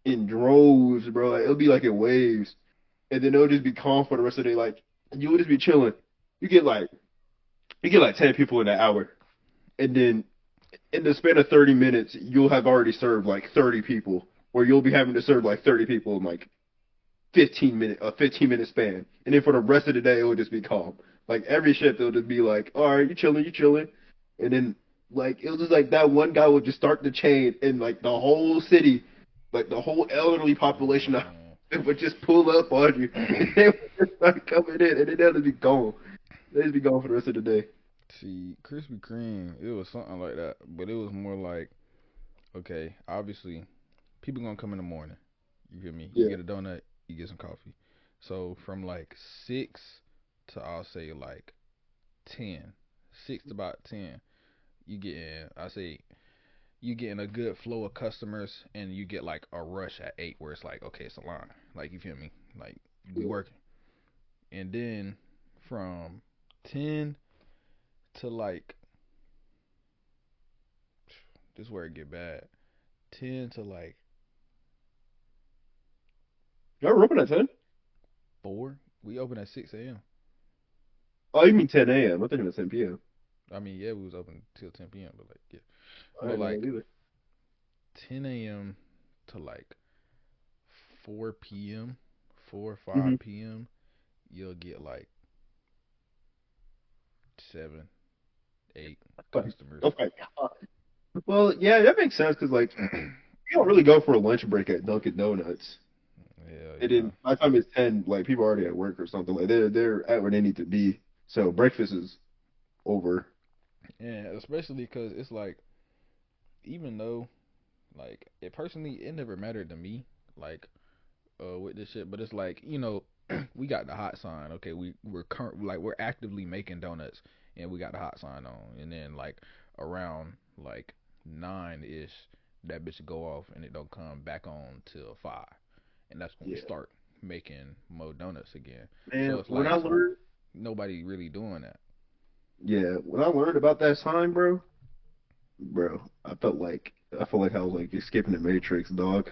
in droves, bro. Like, it'll be like in waves and then they'll just be calm for the rest of the day. Like you will just be chilling. You get like you get like 10 people in an hour, and then in the span of 30 minutes, you'll have already served like 30 people, or you'll be having to serve like 30 people in like 15-minute span, and then for the rest of the day, it will just be calm. Like every shift, it'll just be like, all right, you chilling, and then like it was just like that one guy would just start the chain, and like the whole city, like the whole elderly population Man. would just pull up on you, and they would just start coming in, and then they'll just be gone. They'll just be gone for the rest of the day. See, Krispy Kreme, it was something like that, but it was more like, okay, obviously, people gonna come in the morning. You hear me? You Yeah, get a donut, you get some coffee. So from like 6 to I'll say like 10, 6 to about 10, you getting, I say, you getting a good flow of customers, and you get like a rush at 8 where it's like, okay, it's a line. Like, you feel me? Like, we yeah. working. And then from 10 to like, this is where it get bad. 10 to like Y'all were open at 10? 4. We open at 6 a.m. Oh, you mean 10 a.m.? I'm thinking it's 10 p.m. I mean, yeah, we was open till 10 p.m., but like, yeah. I But didn't know that like either. 10 a.m. to like 4 p.m., 4 or Hmm. 5 p.m., you'll get like 7, 8 Okay. customers. Okay. Well, yeah, that makes sense because like you don't really go for a lunch break at Dunkin' Donuts. Hell And yeah. then by the time it's 10, like people are already at work or something. Like they're at where they need to be. So breakfast is over. And especially because it's like, even though, like, it personally, it never mattered to me, like, with this shit, but it's like, we got the hot sign. Okay, we're actively making donuts, and we got the hot sign on, and then like around like 9 ish, that bitch go off, and it don't come back on till 5, and that's when we Yeah. start making more donuts again. So And it's when I like learned, nobody really doing that. yeah, when I learned about that sign, bro, I felt like I was like escaping the Matrix, dog.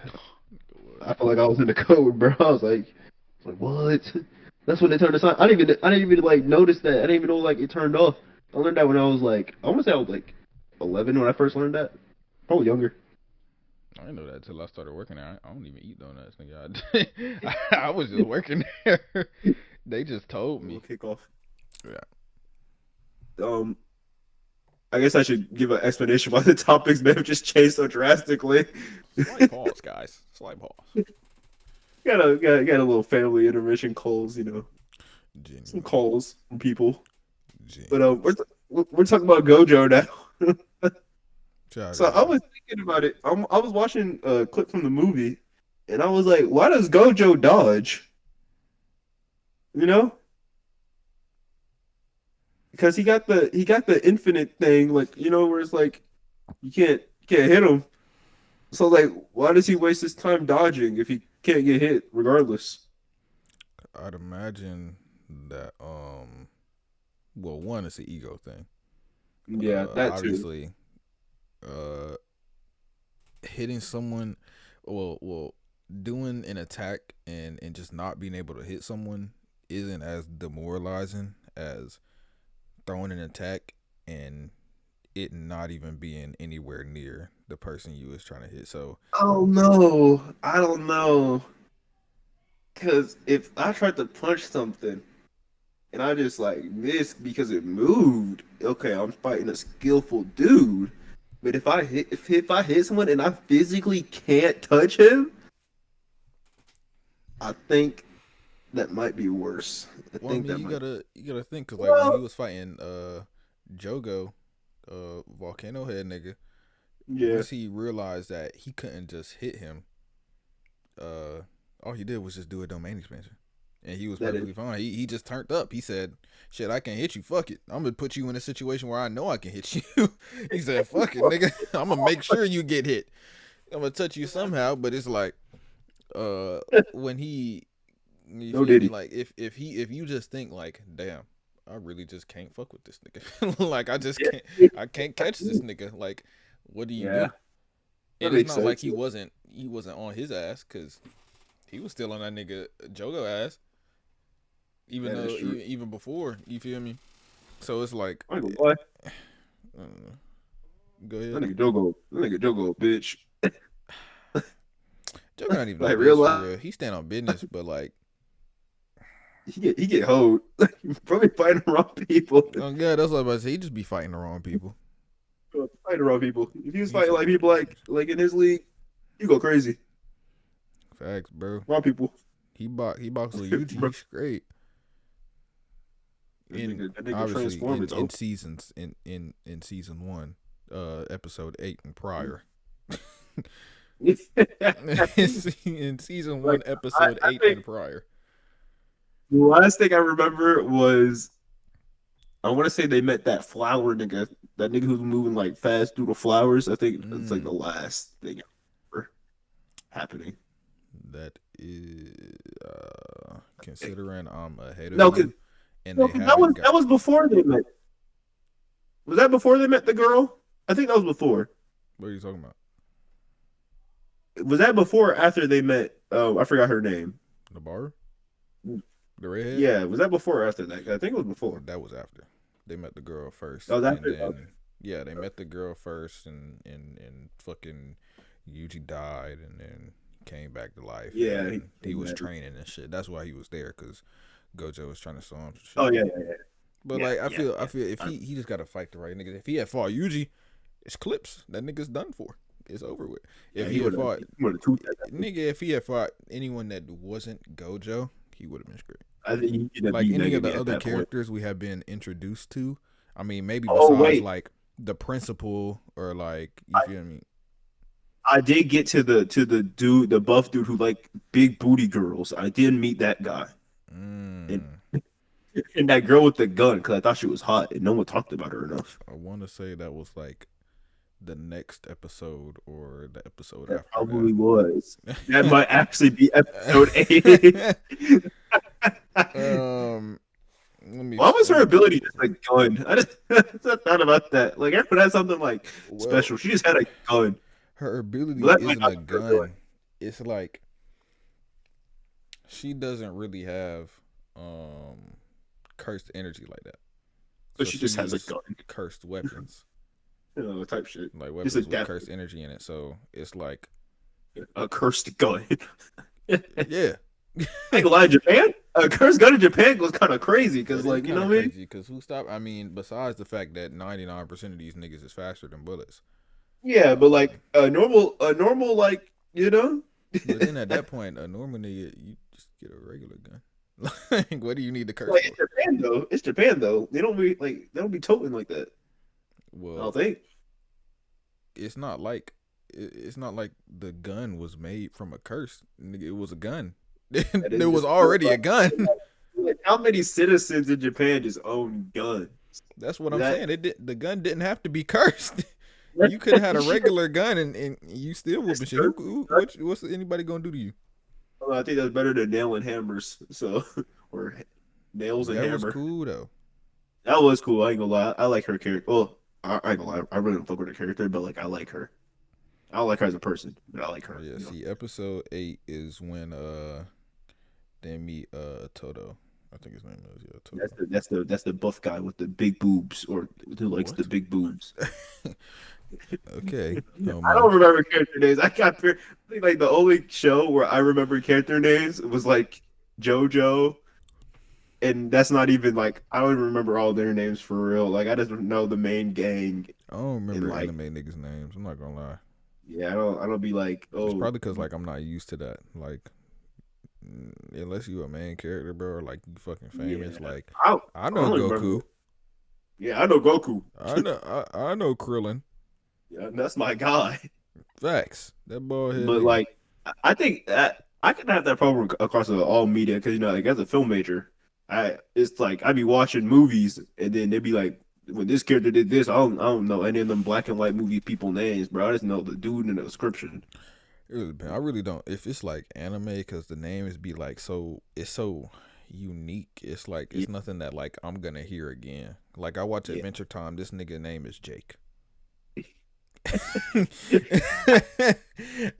I felt like I was in the code, bro. I was like, what? That's when they turned the sign. I didn't even like notice that. I didn't even know like it turned off. I learned that when I was like, I want to say I was like 11 when I first learned that. Probably younger. I didn't know that until I started working there. I don't even eat donuts, nigga. I was just working there. They just told We'll me. kick off. Yeah. Um, I guess I should give an explanation why the topics may have just changed so drastically. Slight pause, guys. Slight pause. got a little family intermission calls, some Genuinely, calls from people. But genuinely. we're talking about Gojo now. Shout So out I to was thinking about it. I was watching a clip from the movie, and I was like, why does Gojo dodge? You know, because he got the infinite thing, like where it's like you can't hit him. So like, why does he waste his time dodging if he can't get hit regardless? I'd imagine that well, one is the ego thing. Yeah, that too. Obviously, uh hitting someone, well, doing an attack and just not being able to hit someone isn't as demoralizing as throwing an attack and it not even being anywhere near the person you was trying to hit. So, Oh no, I don't know. Because if I tried to punch something and I just like missed because it moved, okay, I'm fighting a skillful dude. But if I hit someone and I physically can't touch him, I think that might be worse. I well, I think mean, that might. you gotta think because like when he Well, was fighting Jogo, volcano head nigga, yeah, once he realized that he couldn't just hit him, uh, all he did was just do a domain expansion, and he was that is perfectly fine. He just turned up. He said, "Shit, I can hit you. Fuck it. I'm gonna put you in a situation where I know I can hit you." He said, "Fuck it, nigga. I'm gonna make sure you get hit. I'm gonna touch you somehow." But it's like, uh, when he, you no feel me? diddy. Like if you just think like, damn. I really just can't fuck with this nigga. Like I just can't. I can't catch this nigga. Like, what do you Yeah, do? that And it's makes not like sense. he wasn't on his ass because he was still on that nigga Jogo ass, even That is though true. even before you feel me. So it's like, I ain't gonna lie. I don't know. Go ahead. That nigga Jogo, a bitch. Jogo not even a Like real bitch for life, real. He stand on business, but like, he get hoed. Probably fighting the wrong people. oh god, that's what I was about to say. He just be fighting the wrong people. Fighting the wrong people. If he was He fighting like fighting the people wrong people. like in his league, you go crazy. Facts, bro. Wrong people. He boxed Lil Yuji. Bro, He's straight. In that nigga obviously transformed his in own. seasons in season one, episode 8 and prior. In season Like one, I, episode I 8 think and prior. the last thing I remember was I want to say they met that flower nigga, that nigga who's moving like fast through the flowers. I think it's like the Mm, last thing ever happening. that is considering I'm ahead of No, cause, you, and no, they 'cause that haven't was got. that was before they met. Was that before they met the girl? I think that was before. What are you talking about? Was that before or after they met? Oh, I forgot her name. The bar, the redhead. Yeah, was that before or after that? I think it was before. That was after they met the girl first, That was and after. Okay. then yeah, they met the girl first, and fucking Yuji died, and then came back to life, and Yeah. then he was training and shit. That's why he was there, cause Gojo was trying to show him some shit. Oh yeah. But Yeah, like, yeah, I yeah. feel if he just gotta fight the right niggas. If he had fought Yuji, it's clips. That nigga's done for. It's over with. Yeah, If he had fought he would have two that. nigga, if he had fought anyone that wasn't Gojo, he would have been straight. I think he could have Like beat any of Megami the at other that point. characters we have been introduced to, I mean, maybe Oh besides wait, like the principal or like you I, feel me. I did get to the dude, the buff dude who like big booty girls. I did meet that guy and Mm, and that girl with the gun because I thought she was hot and no one talked about her enough. I want to say that was like the next episode or the episode That after probably was. That might actually be episode 8. that. um, Why was let her me pull ability it just up. a gun? I just thought about that. Like everyone had something like Well, special. She just had a gun. her ability But that might isn't not a be her ability. gun. It's like she doesn't really have um cursed energy like that. So So she she just has a used gun. cursed weapons, Type shit. like Just weapons with adapt cursed energy in it. So it's like, a cursed gun. I yeah, ain't gonna lie, Japan. A cursed gun in Japan was kind of crazy because, it is like, you kind know of what I mean? crazy because who stopped? I mean, besides the fact that 99% of these niggas is faster than bullets. Yeah, but like Um, a normal, like, you know. But then at that point, a normal nigga, you just get a regular gun. Like, what do you need to curse Like for? it's Japan though. It's Japan though. They don't be toting like that. I Well, don't think. it's not like it's not like the gun was made from a curse. Nigga, it was a gun. That is There was just true. already a gun. Like, how many citizens in Japan just own guns? That's what I'm That saying. The gun didn't have to be cursed. You could have had a regular gun and you still whooping shit. What's anybody gonna do to you? Well, I think that's better than nail and hammers. So, or nails and That was hammer. cool though. That was cool. I ain't gonna lie. I like her character. Well, I ain't gonna lie. I really don't fuck with her character, but like I like her. I don't like her as a person, but I like Oh her. yeah, You know. see, episode 8 is when they meet Toto. I think his name is That's Toto. the buff guy with the big boobs, or who likes the What? big boobs. Okay. I don't remember character names. I think like the only show where I remember character names was like JoJo, and that's not even like I don't even remember all their names for real. Like I just know the main gang, I don't and remember like anime niggas' names. I'm not gonna lie. yeah, I don't be like It's oh probably because like I'm not used to that. Like, unless you a main character, bro, or like you fucking yeah. famous. Like, I I know don't remember. Goku. Yeah, I know Goku. I know Krillin. Yeah, that's my guy. Facts. That bald head But nigga. like, I think that I can have that problem across all media because like as a film major, it's like I be watching movies and then they be like, when this character did this, I don't know any of them black and white movie people names, bro. I just know the dude in the description. It really depends. I really don't. If it's like anime, because the names be like it's so unique. It's like Yeah, it's nothing that like I'm gonna hear again. Like I watch yeah. Adventure Time. This nigga name is Jake.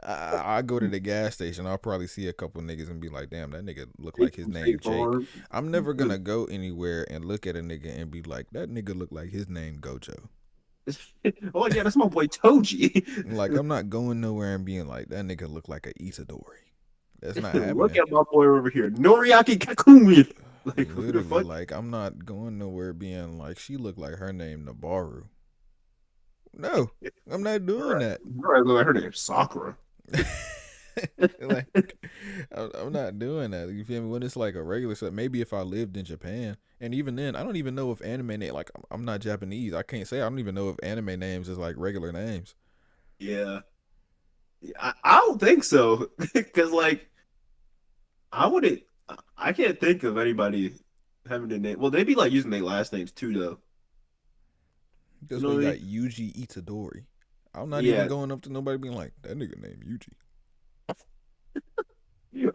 I go to the gas station. I'll probably see a couple niggas and be like, "Damn, that nigga look like his name State Jake." Farm. I'm never gonna go anywhere and look at a nigga and be like, "That nigga look like his name Gojo." Oh yeah, that's my boy Toji. Like I'm not going nowhere and being like, "That nigga look like a Itadori." That's not Look happening. at my boy over here, Noriaki Kakumi. Like who the Literally, fuck? like I'm not going nowhere being like she looked like her name Nabaru. No, I'm not doing Right, that. right, look like her name Sakura. Like I'm not doing that. You feel me? When it's like a regular stuff, maybe if I lived in Japan, and even then, I don't even know if anime name like I'm not Japanese. I can't say I don't even know if anime names is like regular names. Yeah. I don't think so. Because, like, I wouldn't, I can't think of anybody having a name. Well, they be like using their last names too, though. You That's know why what you I got mean? Yuji Itadori. I'm not even Yeah. going up to nobody being like that nigga named Yuji.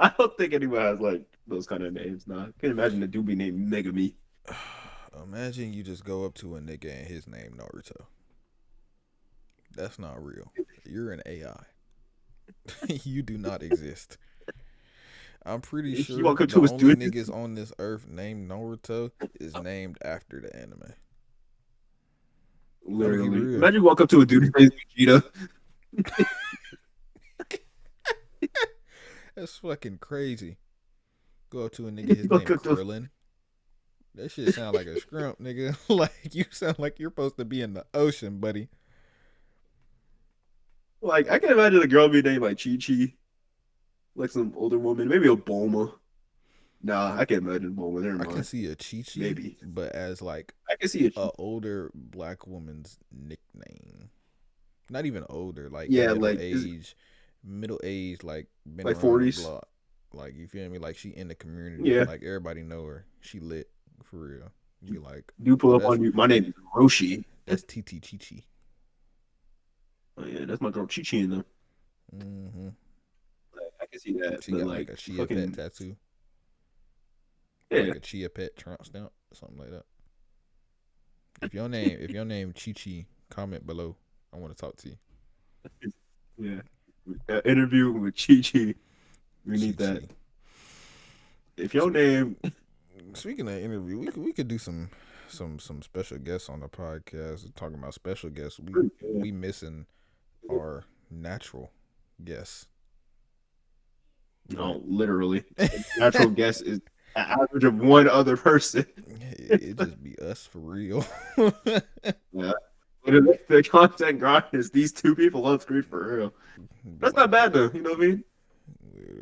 I don't think anyone has, like, those kind of names. Nah. I can imagine a dude be named Megami. Imagine you just go up to a nigga and his name Naruto. That's not real. You're an AI. You do not exist. I'm pretty You sure walk up the to a only student, niggas on this earth named Naruto is named after the anime. Gotta keep it literally. real. Imagine you walk up to a dude who named Vegeta. That's fucking crazy. Go up to a nigga, You his walk name up to, Krillin. That shit sound like a scrump, nigga. Like you sound like you're supposed to be in the ocean, buddy. like, I can imagine a girl be named, like, Chi Chi, like some older woman. Maybe a Bulma. Nah, I can't imagine Bulma. Never I can mind. see a Chi Chi, Maybe. but as like I can see a a older black woman's nickname. Not even older, like yeah, like is middle age, like been like around the 40s. block. Like you feel me? Like she in the community. Yeah. Like everybody know her. She lit for real. You be like, Do pull oh up on you. My name is Roshi. that's TT Chi Chi. Oh yeah, that's my girl Chi Chi in them. Mm-hmm. Like, I can see that, She but got like like a Chia Pet fucking tattoo, or yeah. like a Chia Pet Trump stamp, something like that. If your name Chi Chi, comment below. I want to talk to you. Yeah. Interview with Chi Chi. We Chi need that. Chi. If your name Speaking of interview, we could do some special guests on the podcast. Talking about special guests, we missing our natural guests, but no, literally. Natural guess is an average of one other person. it just be us for real. Yeah. But the content grind is these two people on screen for real. That's Be not like, bad though, you know what I mean?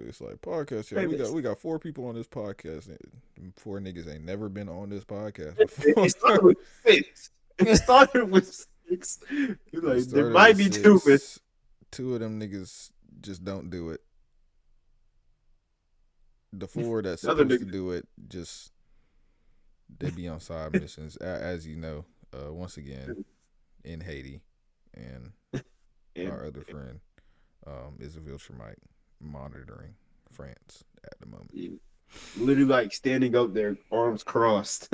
It's like podcast, y'all. Famous. We got 4 people on this podcast. And 4 niggas ain't never been on this podcast It before. started with 6. It started with 6. It Like there started with might be 2, but 6. 2 of them niggas just don't do it. The 4 that's the other supposed to nigga. do it just they be on side missions, as you know. Once again, in Haiti, and And our other friend is a Viltrumite monitoring France at the moment. yeah, literally like standing up there, arms crossed,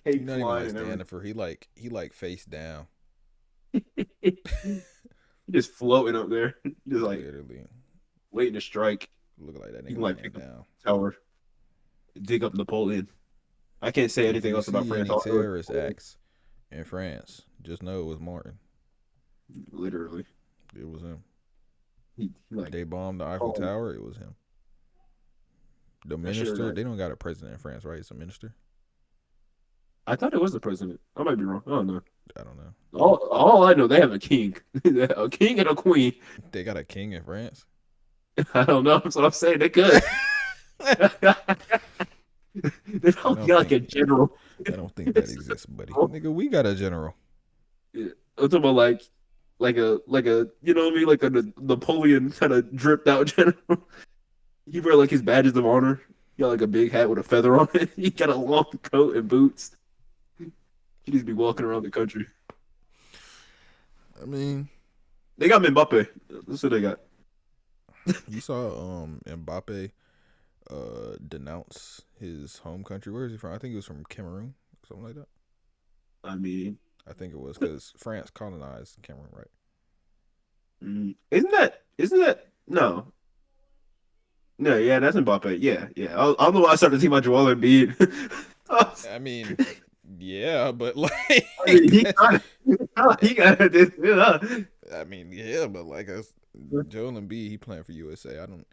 He's cake not even flying like and standing for. He like face down, everything. Just floating up there, just like literally. waiting to strike. Look like that You nigga can like laying pick up down. the tower, dig up Napoleon. I can't say If anything you else about see France. any All I know is terrorist Napoleon. acts in France, just know it was Martin. Literally, It was him. he like They bombed the Eiffel calling Tower. It was him. The that shit. minister. Like, They don't got a president in France, right? It's a minister. I thought it was the president. I might be wrong. I don't know. I don't know. All I know, they have a king, a king and a queen. They got a king in France. I don't know. That's what I'm saying. They could. They I probably don't got like a think. general. I don't think that exists, buddy. Nigga, we got a general. I'm talking about like a you know what I mean, like a Napoleon kind of dripped out general. He wear like his badges of honor. He got like a big hat with a feather on it. He got a long coat and boots. He needs to be walking around the country. I mean, They got Mbappe. That's what they got. you saw Mbappe denounce his home country. Where is he from? I think he was from Cameroon, something like that. I mean, I think it was because France colonized Cameroon, right? isn't that no. No, yeah, that's Mbappe. Yeah, yeah. I don't know why I started to think about Joel Embiid. I mean, yeah, but like, I mean, that's, he got this. You know. I mean, yeah, but like, Joel Embiid, he playing for USA. I don't.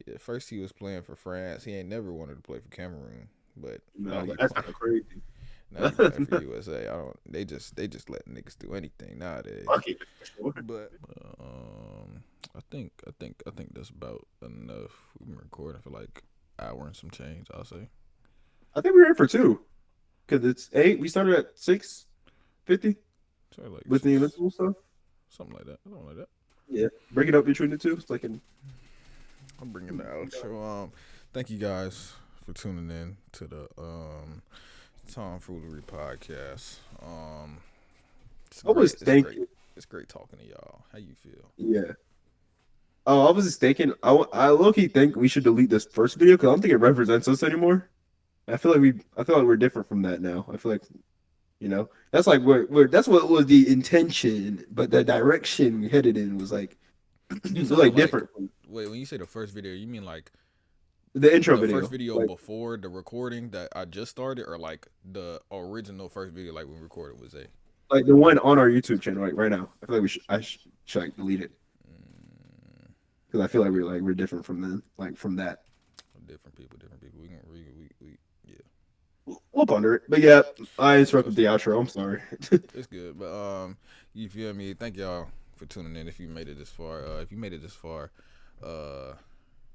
At first, he was playing for France. He ain't never wanted to play for Cameroon, but now No, he but that's playing. kind of crazy. Now he playing for USA. I don't. They just let niggas do anything nowadays. Fuck it, for sure. But I think that's about enough. We've been recording for like hour and some change. I'll say. I think we were in for 2 because it's 8. We started at 6:50 So like with the invincible stuff. something like that. Something like that. Yeah, break it up between the 2. It's like an I'm bringing the outro. Thank you guys for tuning in to the Tomfoolery podcast. It's I was great. It's great. thinking. It's great talking to y'all. How you feel? Yeah. Oh, I was just thinking. I low-key think we should delete this first video because I don't think it represents us anymore. I feel like we're different from that now. I feel like that's like that's what was the intention, but the direction we headed in was like You was talking like about like different from wait when you say the first video, you mean like the intro the video. first video Like, before the recording that I just started, or like the original first video like we recorded with Zay? like the one on our YouTube channel, like right now. I feel like I should like delete it because I feel like we're different from them, like from that. Different people. We can we yeah. We'll ponder it, but yeah, I interrupted the outro. I'm sorry. It's good, but you feel me? Thank y'all for tuning in. If you made it this far,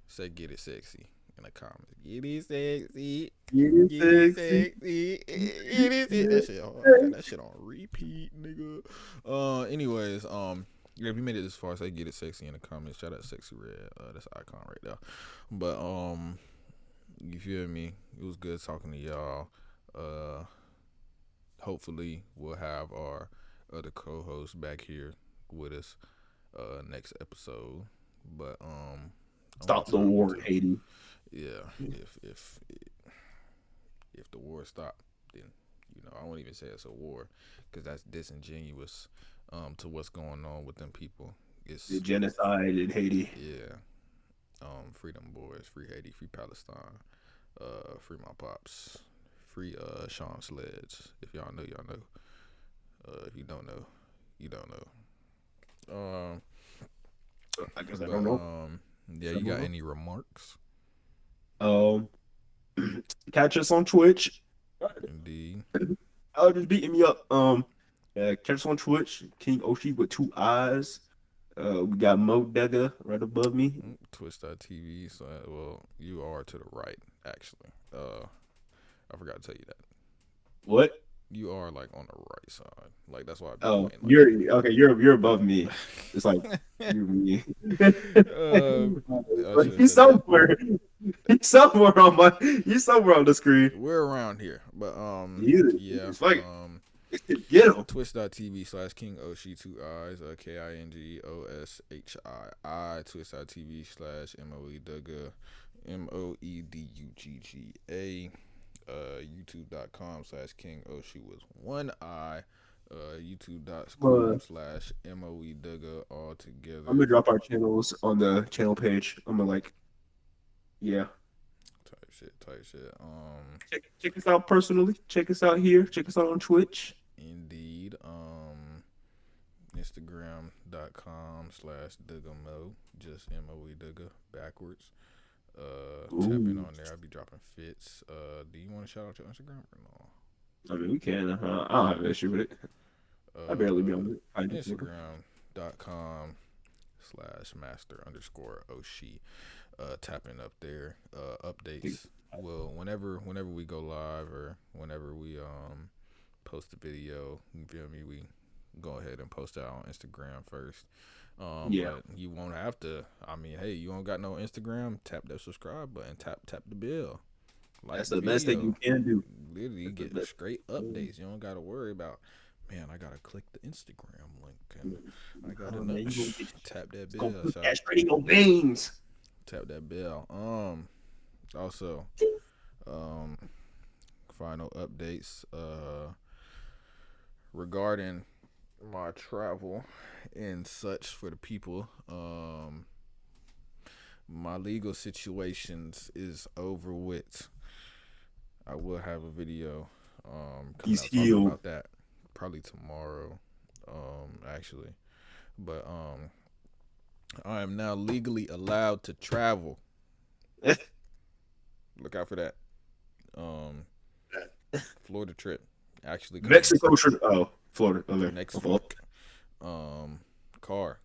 say get it sexy in the comments. Get it sexy. Get it sexy. Get it sexy. That shit hard. I got that shit on repeat, nigga. Anyways, if you made it this far, say get it sexy in the comments. Shout out Sexy Red. That's an icon right there. But you feel me? It was good talking to y'all. Hopefully we'll have our other co-hosts back here with us next episode. But Stop the war in Haiti. yeah, if the war stopped, then I won't even say it's a war because that's disingenuous to what's going on with them people. It's The genocide in Haiti. yeah. Free them boys, free Haiti, free Palestine, free my pops, free Sean Sledge. If y'all know, y'all know. If you don't know, you don't know. I guess I don't know. Yeah, you got any remarks? Catch us on Twitch. Indeed. Oh, just beating me up. Yeah, catch us on Twitch. King Oshi with 2 eyes. We got Mo Dugga right above me. Twitch.tv. So, well, you are to the right, actually. I forgot to tell you that. What? You are like on the right side. Like that's why I be Oh, pointing like you're okay. You're above me. It's like that. you're me. I should have He's said that. somewhere. He's somewhere on my. He's somewhere on the screen. We're around here, but yeah, He's like get him. twitch.tv/King Oshi 2 eyes, KINGOSHII, twitch.tv/MOE Dugga, MOEDUGGA, youtube.com/King Oshi with 1 eye, Uh, youtube.com/MOE Dugga all I'm together. gonna drop our channels on the channel page. I'm gonna like, yeah. Type shit. Check us out personally. Check us out here. Check us out on Twitch. Indeed. Instagram.com/DuggaMo, just MOE Dugga backwards. Tap in Ooh, on there. I'll be dropping fits. Do you want to shout out your Instagram or no? I mean we can. I don't have an issue with it. I barely be on it. I do. Instagram.com/master_Oshi. Tapping up there. Updates. Well, whenever we go live or whenever we post a video, you feel me? We go ahead and post that on Instagram first. Yeah, But you won't have to. I mean, hey, you don't got no Instagram? Tap that subscribe button. Tap the bell. Like that's the the best thing you video. can do. Literally, you That's the get best. straight updates. You don't got to worry about, man, I got to click the Instagram link and I got to Oh, know. man, you gonna get Tap that it's gonna bell. put that straight in your veins. Tap that bell. Also, um, final updates regarding my travel and such for the people. My legal situations is over with. I will have a video coming He's out talking healed. about that probably tomorrow, actually. But I am now legally allowed to travel. Look out for that. Florida trip actually coming Mexico trip. Oh, Florida. Okay. next My fault. week. Car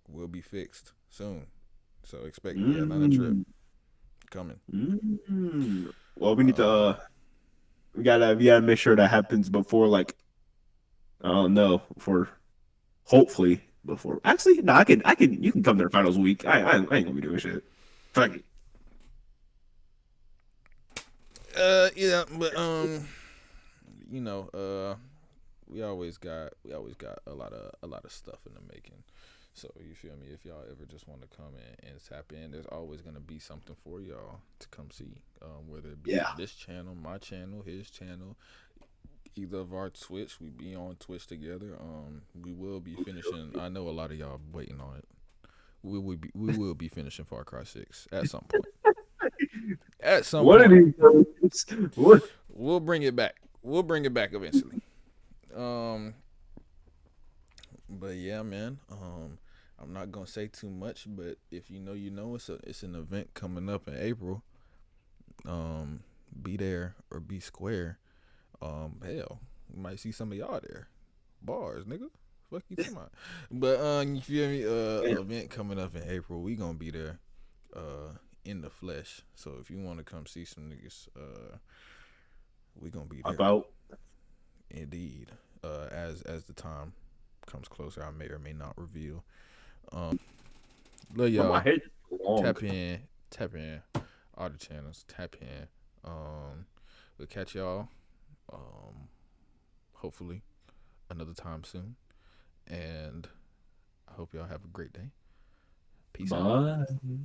will be fixed soon, so expect the Atlanta trip Mm, coming. Well, we need to. Um, We gotta make sure that happens before like I don't know before hopefully before actually no I can you can come to the finals week. I ain't gonna be doing shit. Fuck it. yeah, but you know, we always got a lot of stuff in the making. So you feel me? If y'all ever just want to come in and tap in, there's always gonna be something for y'all to come see. Whether it be Yeah. this channel, my channel, his channel, either of our Twitch, we be on Twitch together. We will be finishing. I know a lot of y'all waiting on it. We will be finishing Far Cry 6 at some point. At some One of point, these days, what? we'll bring it back. We'll bring it back eventually. Um, but yeah, man. I'm not gonna say too much, but if you know, you know, it's an event coming up in April. Be there or be square. Hell, you might see some of y'all there. Bars, nigga. Fuck you talking about. But you feel me? Event coming up in April. We gonna be there. In the flesh. So if you want to come see some niggas, we gonna be there. About Indeed. As the time comes closer, I may or may not reveal. Love bro, my y'all. head is long. Tap in. All the channels. Tap in. We'll catch y'all. Hopefully another time soon. And I hope y'all have a great day. Peace out. Bye.